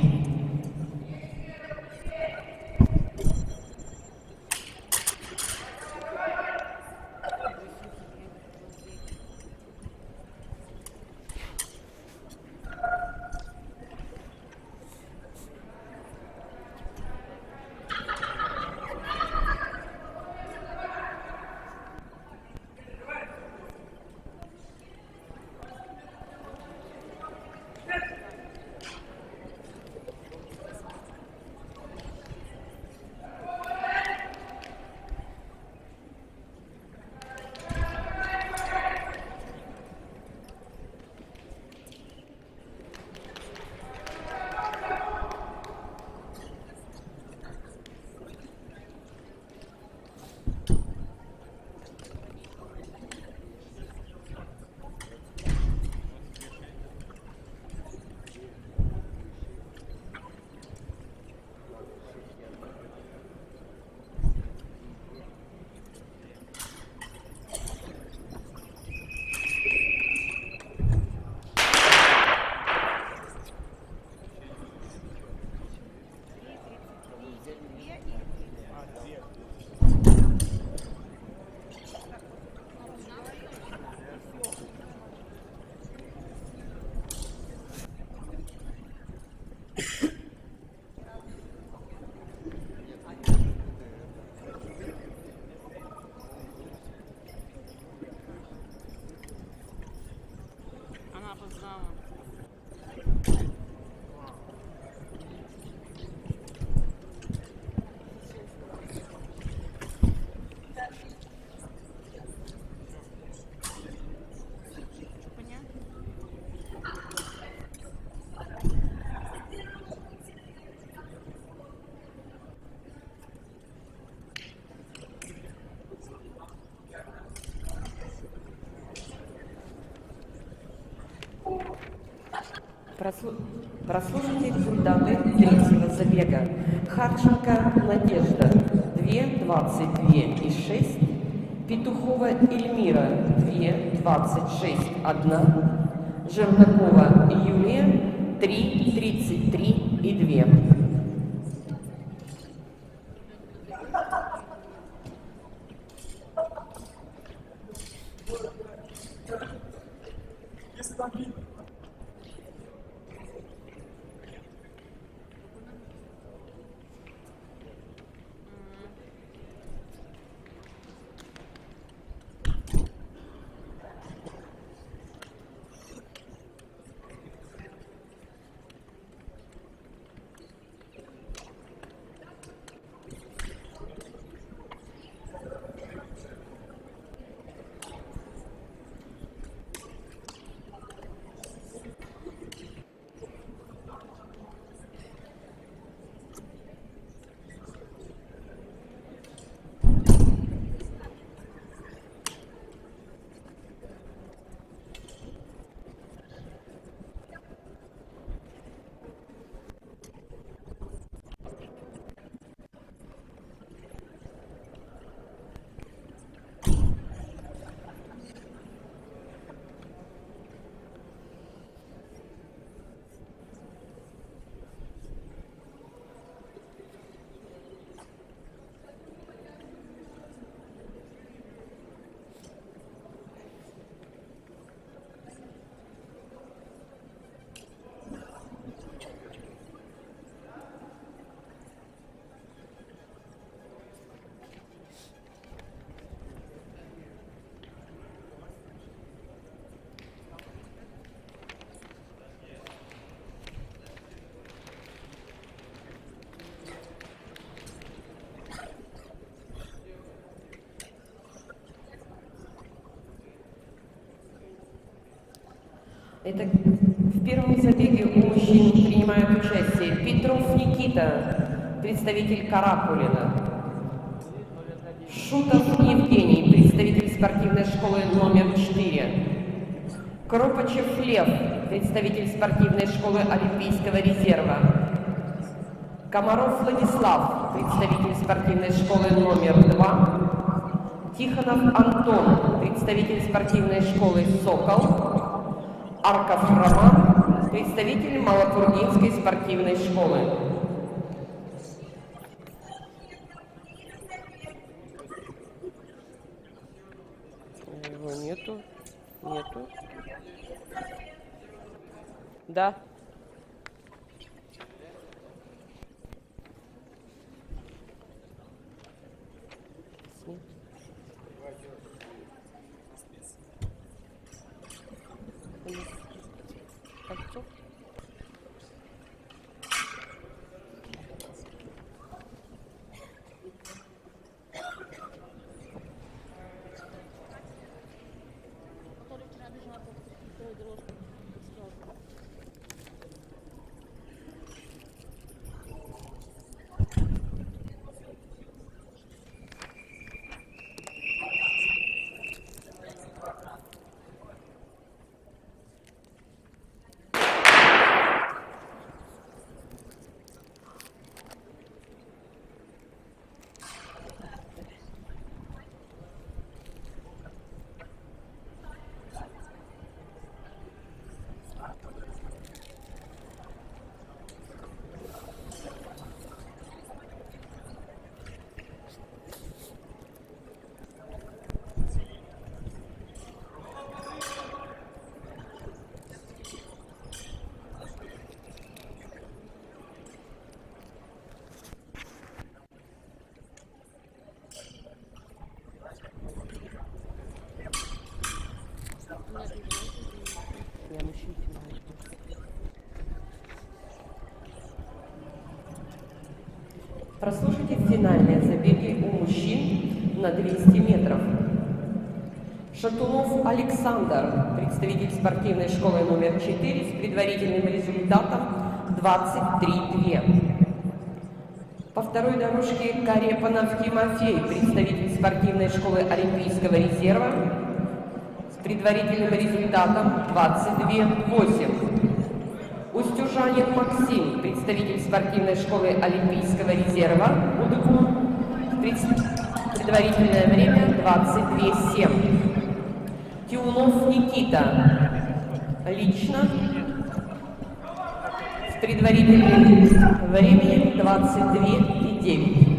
Прослушайте результаты третьего забега. Харченко Надежда 2:22,6. Петухова Эльмира 2:26,1. Жернакова Юлия 3:33,2. Итак, в первом забеге у мужчин принимают участие Петров Никита, представитель Каракулина, Шутов Евгений, представитель спортивной школы номер 4, Кропачев Лев, представитель спортивной школы Олимпийского резерва, Комаров Владислав, представитель спортивной школы номер 2, Тихонов Антон, представитель спортивной школы «Сокол», Арков Роман, представитель Малокургинской спортивной школы. Его нету. Да. Прослушайте финальные забеги у мужчин на 200 метров. Шатунов Александр, представитель спортивной школы номер 4 с предварительным результатом 23:2. По второй дорожке Карепанов Тимофей, представитель спортивной школы Олимпийского резерва с предварительным результатом 22:8. Устюжанин Максим, представитель спортивной школы Олимпийского резерва, УДГУ, предварительное время 22:07. Тиунов Никита, лично, с предварительным временем 22:09.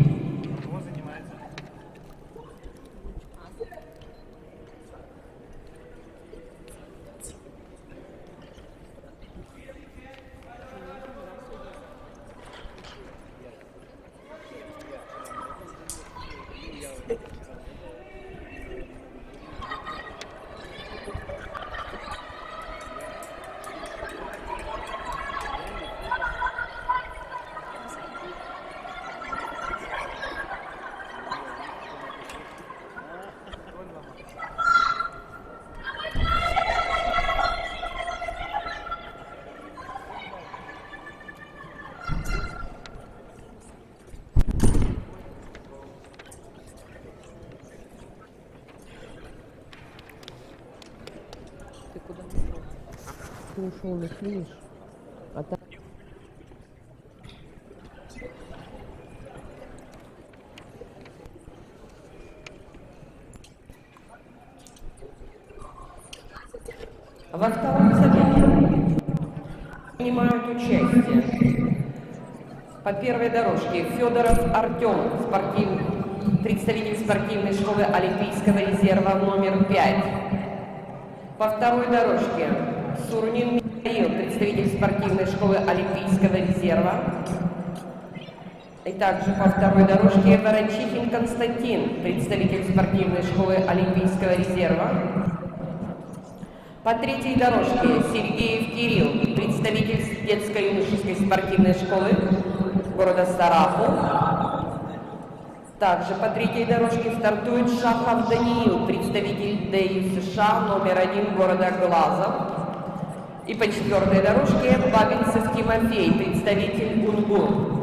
Ты ушел на финиш, а там... Во втором забеге принимают участие по первой дорожке Федоров Артем, представитель спортивной школы Олимпийского резерва номер 5. По второй дорожке Сурнин Михаил, представитель спортивной школы Олимпийского резерва. И также по второй дорожке Ворочихин Константин, представитель спортивной школы Олимпийского резерва. По третьей дорожке Сергеев Кирилл, представитель детско-юношеской спортивной школы города Сарапул. Также по третьей дорожке стартует Шахов Даниил, представитель ДЮ США номер 1 города Глазов. И по четвертой дорожке Бабинцев Тимофей, представитель УНГУ.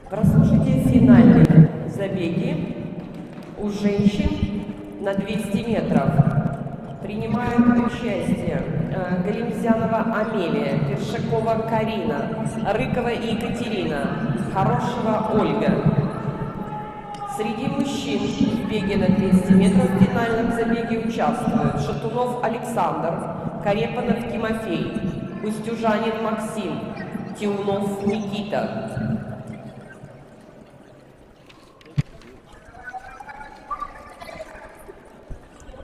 Прослушайте финальные забеги у женщин на 200 метров. Принимают участие Галимзянова Амелия, Першакова Карина, Рыкова Екатерина, Хорошева Ольга. Среди мужчин в беге на 200 метров в финальном забеге участвуют Шатунов Александр, Карепанов Тимофей, Устюжанин Максим, Тиунов Никита.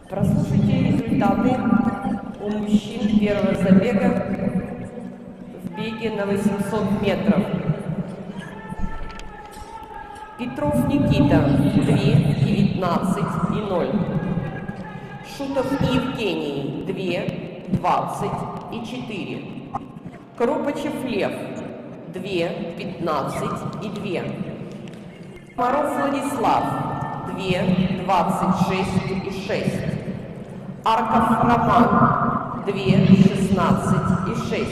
Прослушайте результаты у мужчин первого забега в беге на 800 метров. Петров Никита 2:19:0. Шутов Евгений 2:20:4. Кропачев Лев 2:15:2. Комаров Владислав 2:26:6. Арков Роман 2:16:6.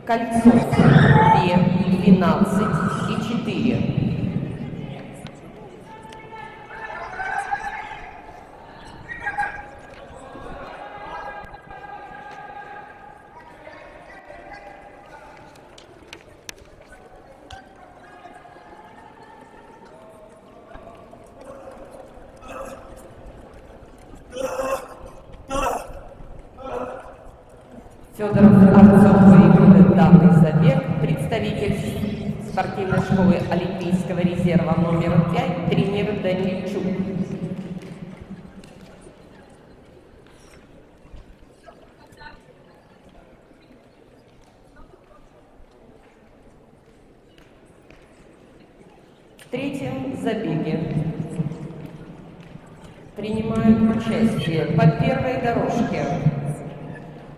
Кольцов 2:12:4. Федоров Артем выигрывает данный забег. Представитель спортивной школы Олимпийского резерва номер 5, тренер Данильчук. В третьем забеге принимают участие по первой дорожке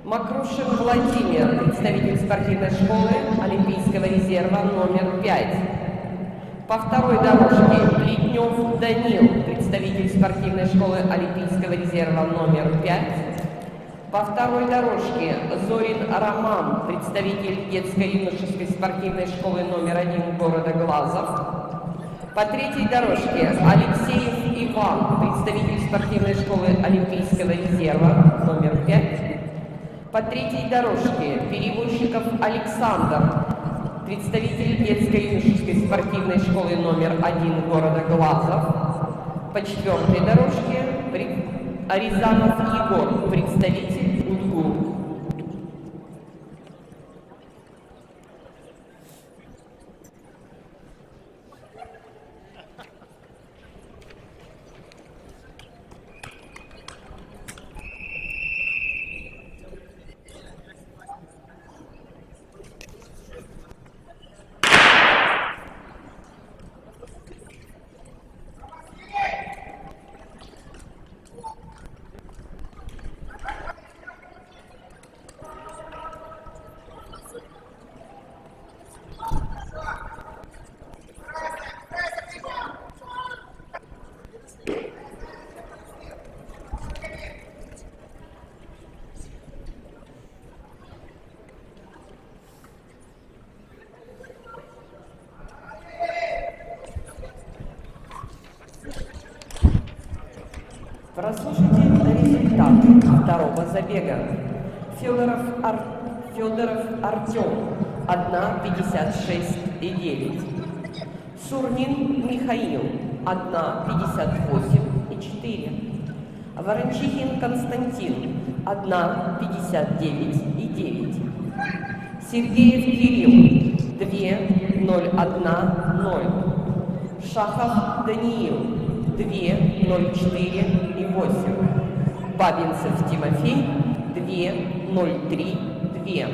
Макрушин Владимир, представитель спортивной школы Олимпийского резерва номер 5. По второй дорожке Плетнев Данил, представитель спортивной школы Олимпийского резерва номер 5. По второй дорожке Зорин Роман, представитель детско-юношеской спортивной школы номер 1 города Глазов. По третьей дорожке Алексеев Иван, представитель спортивной школы Олимпийского резерва номер 5. По третьей дорожке Перевозчиков Александр, представитель детско-юношеской спортивной школы номер 1 города Глазов. По четвертой дорожке Рязанов Егор, представитель УДГУ. Прослушайте результаты второго забега. Федоров Артем 1:56,9. Сурнин Михаил 1:58,4. Ворончихин Константин 1:59,9. Сергеев Кирилл 2:01,0. Шахов Даниил 2:04,8. Бабинцев Тимофей 2:03,2.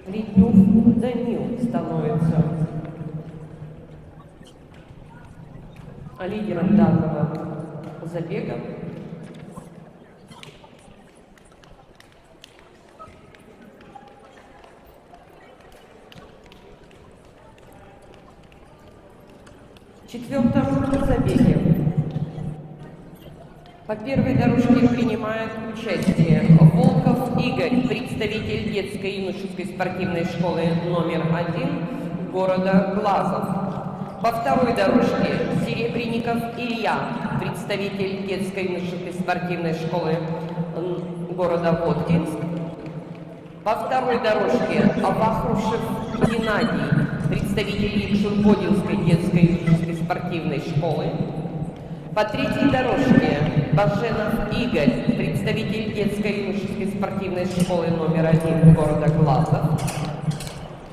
Плетнев Данил становится лидером данного забега. В четвертом забеге по первой дорожке принимает участие Волков Игорь, представитель детско-юношеской спортивной школы номер 1 города Глазов. По второй дорожке Серебренников Илья, представитель детско-юношеской спортивной школы города Воткинск. По второй дорожке Вахрушев Геннадий, представитель Якшурбодинской детско-юношеской спортивной школы. По третьей дорожке Баженов Игорь, представитель детско-юношеской спортивной школы номер 1 города Глазов.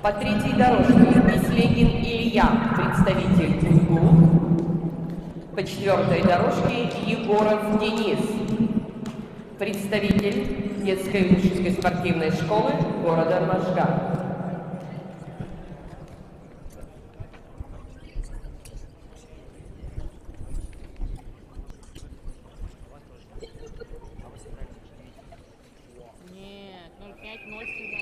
По третьей дорожке Беслегин Илья, представитель УДГУ. По четвертой дорожке Егоров Денис, представитель детско-юношеской спортивной школы города Можга. Нет, 0,5, 0 сюда.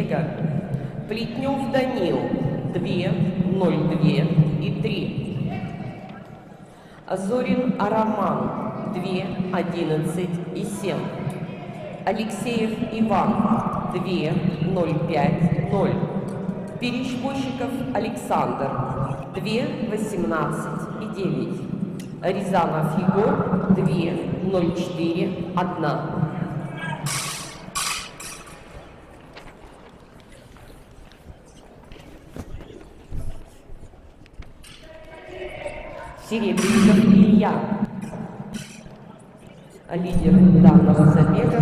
забега. Плетнев Данил 2, 0,2 и 3. Зорин Араман 2, 11 и 7. Алексеев Иван 2, 0,5, 0. Перещепощиков Александр 2, 18 и 9. Рязанов Егор 2, 0,4, 1. Серебренников Илья, лидер данного забега.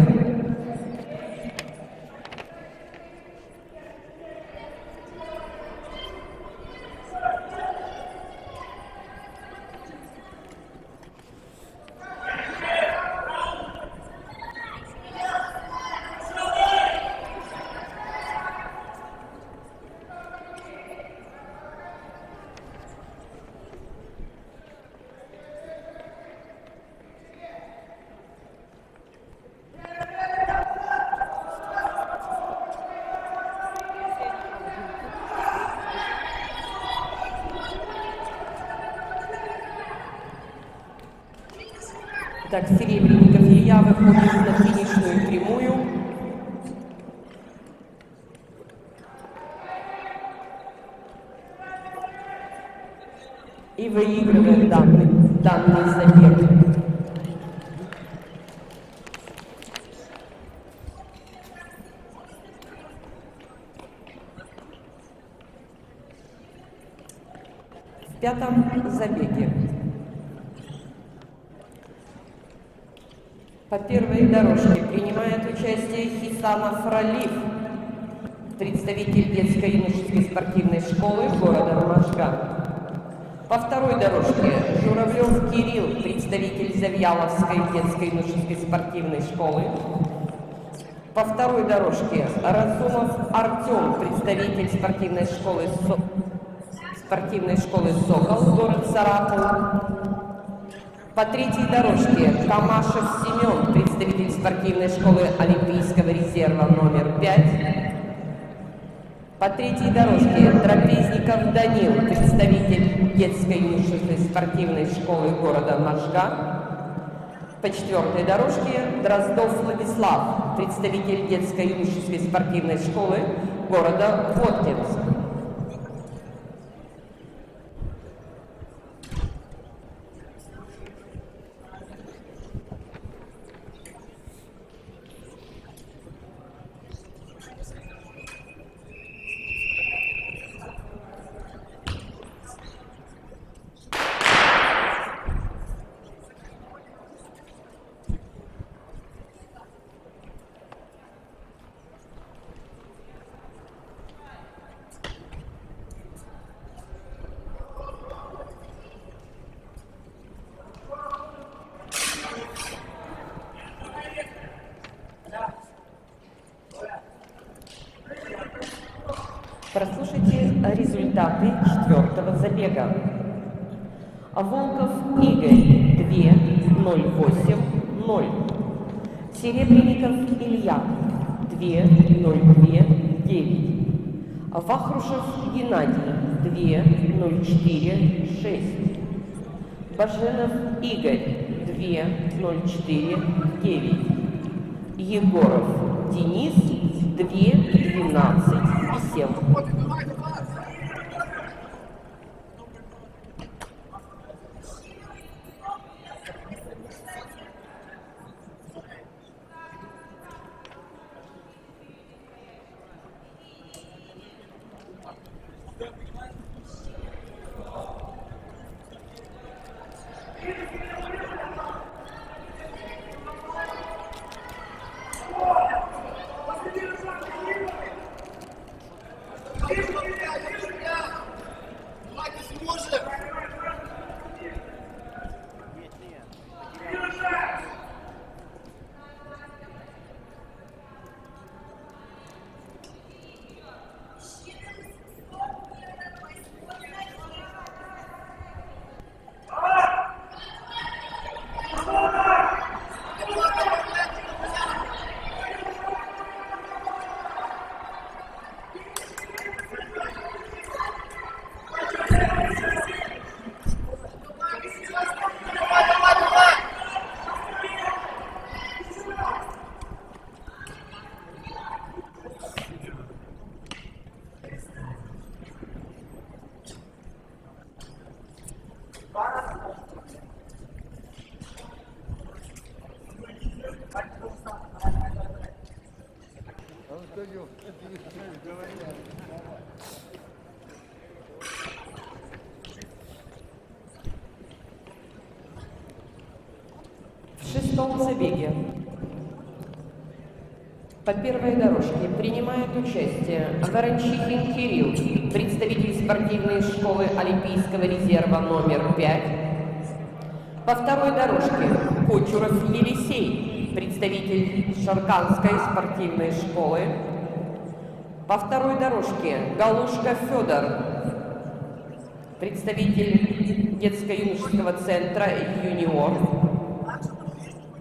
Так, Серебренников Илья выходит на финишную прямую. И выигрывает данный забег. В пятом забеге. По первой дорожке принимает участие Хисанов Ралиф, представитель детско-юношеской спортивной школы города Можга. По второй дорожке Журавлев Кирилл, представитель Завьяловской детско-юношеской спортивной школы. По второй дорожке Разумов Артем, представитель спортивной школы «Сокол», город Саратов. По третьей дорожке Камашев Семен, представитель спортивной школы Олимпийского резерва номер 5. По третьей дорожке Трапезников Данил, представитель детско-юношеской спортивной школы города Можга. По четвертой дорожке Дроздов Владислав, представитель детско-юношеской спортивной школы города Воткинск. Прослушайте результаты четвертого забега. Волков Игорь 2, 08, 0. Серебренников Илья 2, 02, 9. Вахрушев Геннадий 2, 04, 6. Баженов Игорь 2, 04, 9. Егоров Денис 2, 12 и 7. В шестом забеге по первой дорожке принимает участие Ворончихин Кирилл, представитель спортивной школы Олимпийского резерва номер 5. По второй дорожке Кочуров Елисей, представитель Шарканской спортивной школы. По второй дорожке Галушка Федор, представитель детско-юношеского центра «Юниор».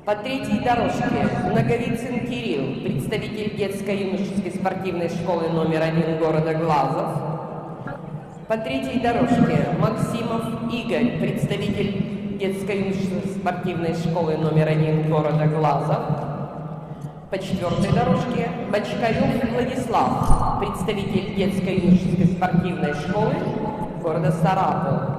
По третьей дорожке Наговицын Кирилл, представитель детско-юношеской спортивной школы номер 1 города Глазов. По третьей дорожке Максимов Игорь, представитель детско-юношеской спортивной школы номер 1 города Глазов. По четвертой дорожке Бочкарев Владислав, представитель детско-юношеской спортивной школы города Саратов.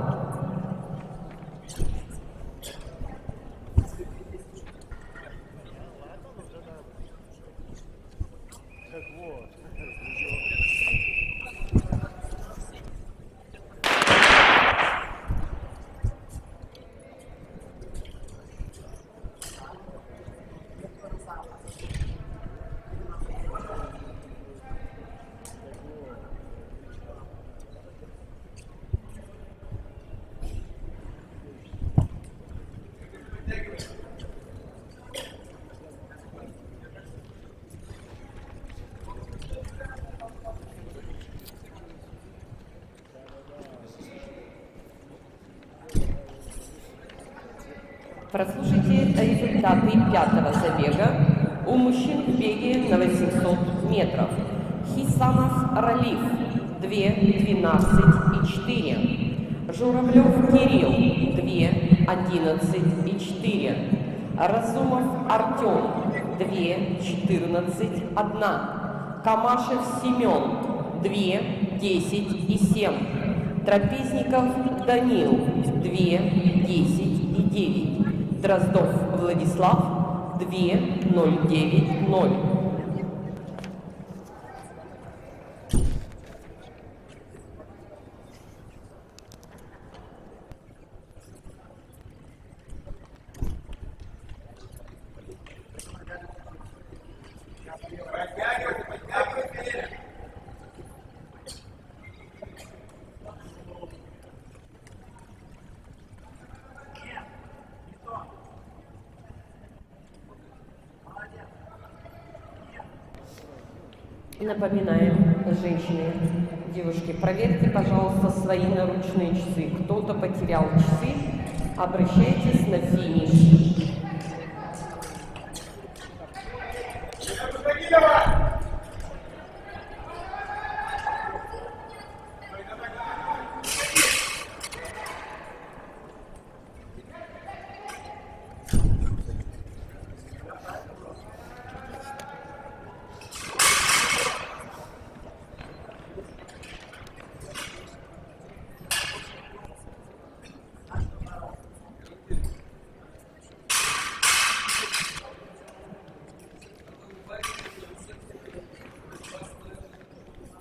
Прослушайте результаты пятого забега у мужчин в беге на 800 метров. Хисамов Ралиф 2:12,4. Журавлев Кирилл 2:11,4. Разумов Артем 2:14,1. Камашев Семен 2:10,7. Трапезников Данил 2:10,9. Дроздов Владислав 2:09,0. Напоминаем, женщины, девушки, проверьте, пожалуйста, свои наручные часы. Кто-то потерял часы, обращайтесь на финиш.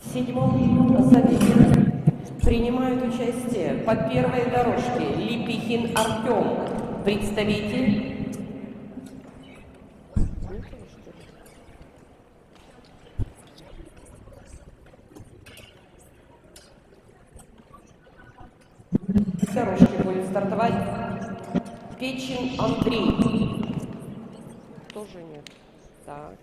В седьмом забеге принимают участие по первой дорожке Липихин Артем, представитель дорожки будет стартовать Печин Андрей. Тоже нет. Так.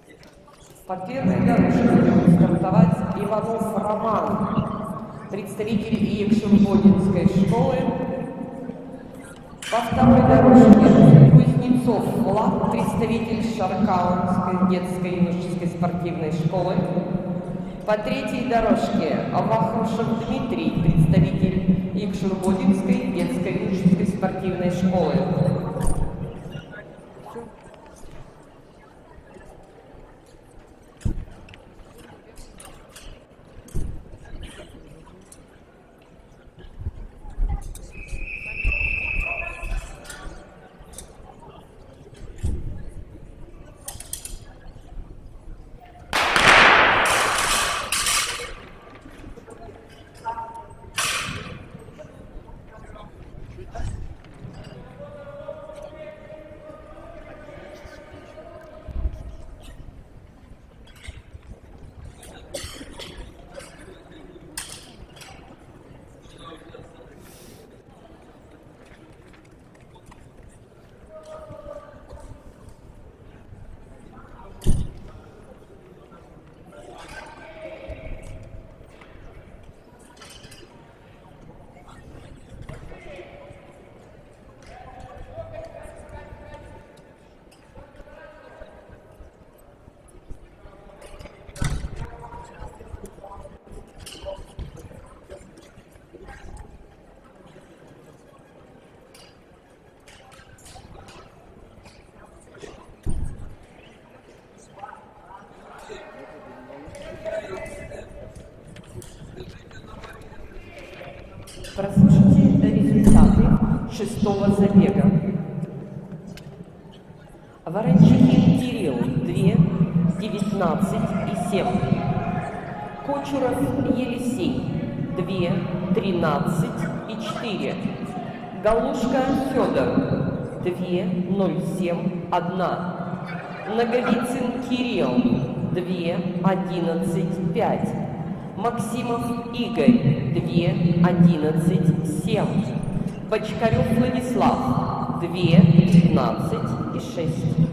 По первой дорожке будет стартовать Иванов Роман, представитель Екшембодинской школы. По второй дорожке Кузнецов Влад, представитель Шарканской детско-юношеской спортивной школы. По третьей дорожке Вахрушев Дмитрий, представитель Екшембодинской детско-юношеской спортивной школы. Прослушайте результаты 6-го забега. Ворончихин Кирилл 2, 19 и 7. Кочуров Елисей 2, 13 и 4. Галушка Федор 2, 07, 1. Наговицын Кирилл 2, 11, 5. Максимов Игорь 2, 11, 7. Бочкарев Владислав 2, 15 и 6.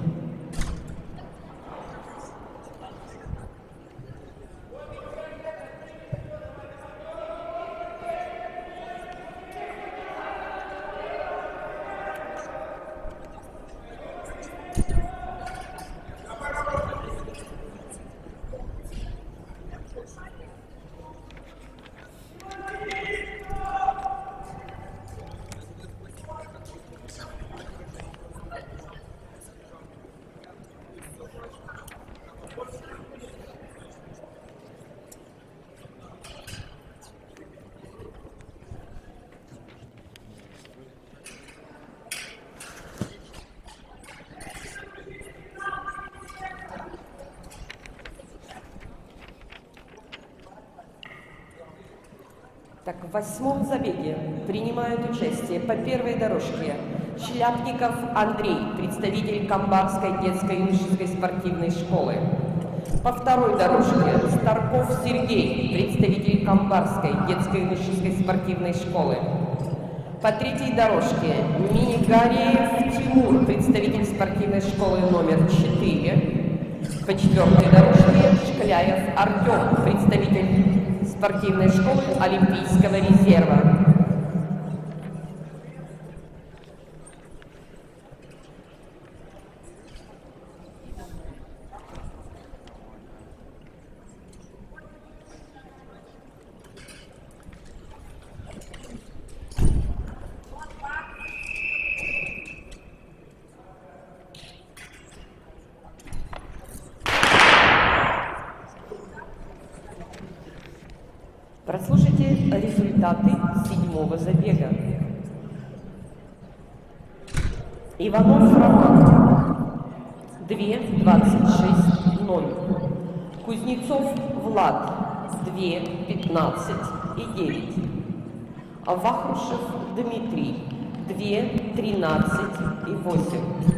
Так, в 8-м забеге принимают участие по первой дорожке Шляпников Андрей, представитель Камбарской детской юношеской спортивной школы. По второй дорожке Старков Сергей, представитель Камбарской детской юношеской спортивной школы. По третьей дорожке Минигариев Тимур, представитель спортивной школы номер 4. По четвертой дорожке Шкляев Артем, представитель спортивной школы Олимпийского резерва. Прослушайте результаты 7-го забега. Иванов Роман 2, 26, 0. Кузнецов Влад 2, 15 и 9. Вахрушев Дмитрий 2, 13 и 8.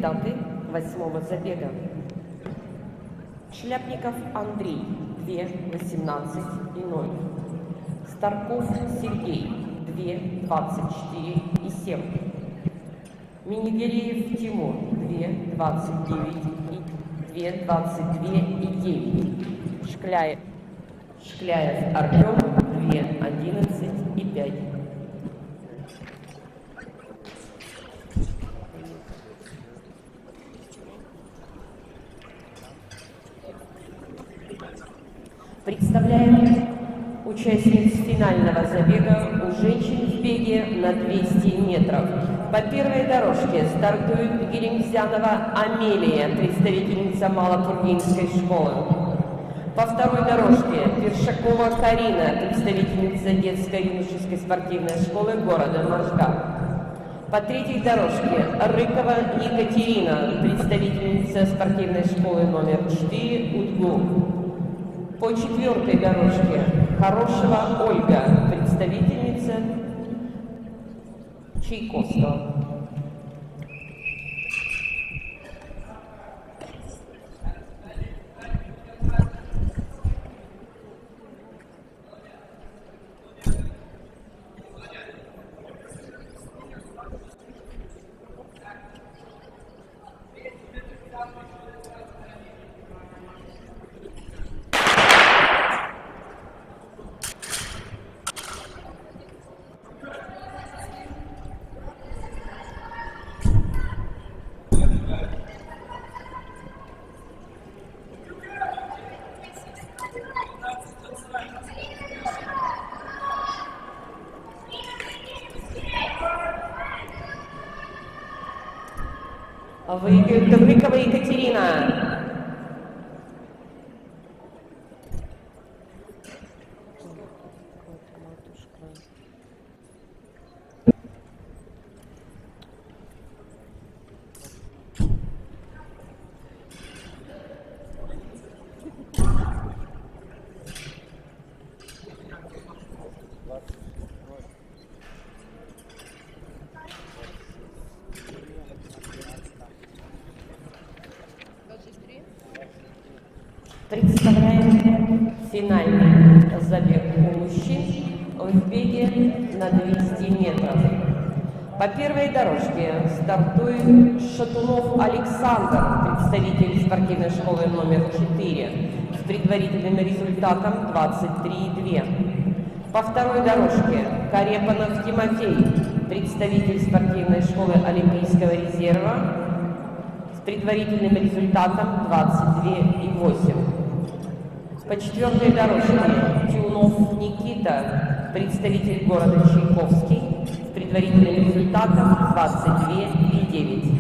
результаты 8-го забега. Шляпников Андрей 2:18 и 0. Старков Сергей 2:24,7. Минигиреев Тимур 2:29 и 2:22,9. Шкляев Артем 2:11,5. Представляем участниц финального забега у женщин в беге на 200 метров. По первой дорожке стартует Геремзянова Амелия, представительница Малотургинской школы. По второй дорожке Першакова Карина, представительница детско-юношеской спортивной школы города Можга. По третьей дорожке Рыкова Екатерина, представительница спортивной школы номер 4 УДГУ. По четвертой дорожке Хорошева Ольга, представительница Чайковского. Выиграет Рыкова Екатерина. Представляем финальный забег у мужчин в беге на 200 метров. По первой дорожке стартует Шатунов Александр, представитель спортивной школы номер 4, с предварительным результатом 23,2. По второй дорожке Карепанов Тимофей, представитель спортивной школы Олимпийского резерва, с предварительным результатом 22,8. По четвертой дорожке Тюнов Никита, представитель города Чайковский, с предварительным результатом 22,9.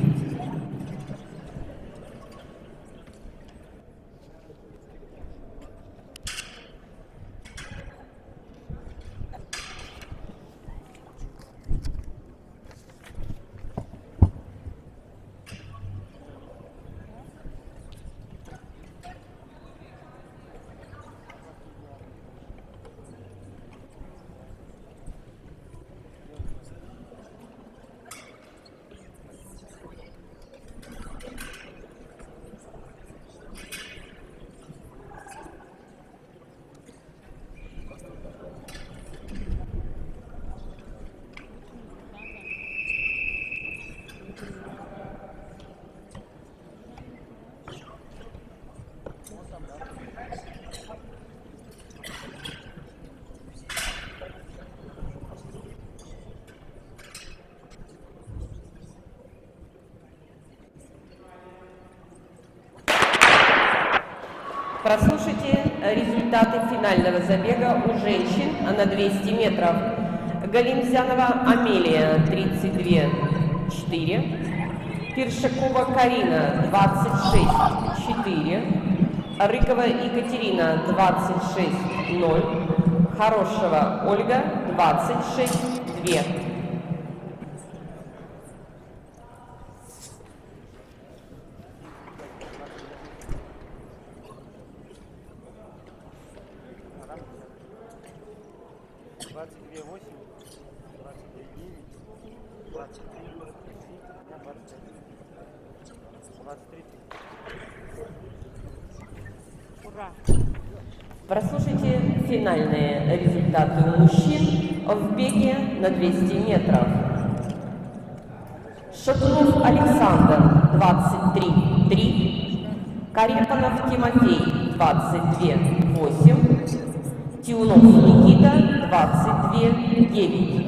Прослушайте результаты финального забега у женщин на 200 метров. Галимзянова Амелия 32,4, Першакова Карина 26,4, Рыкова Екатерина 26,0, Хорошева Ольга 26,2. Прослушайте финальные результаты у мужчин в беге на 200 метров. Шатунов Александр 23,3, Карепанов Тимофей 22,8, Тиунов Никита 22,9.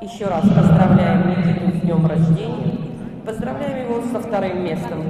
Еще раз поздравляем Никиту с днем рождения. Поздравляем его со вторым местом.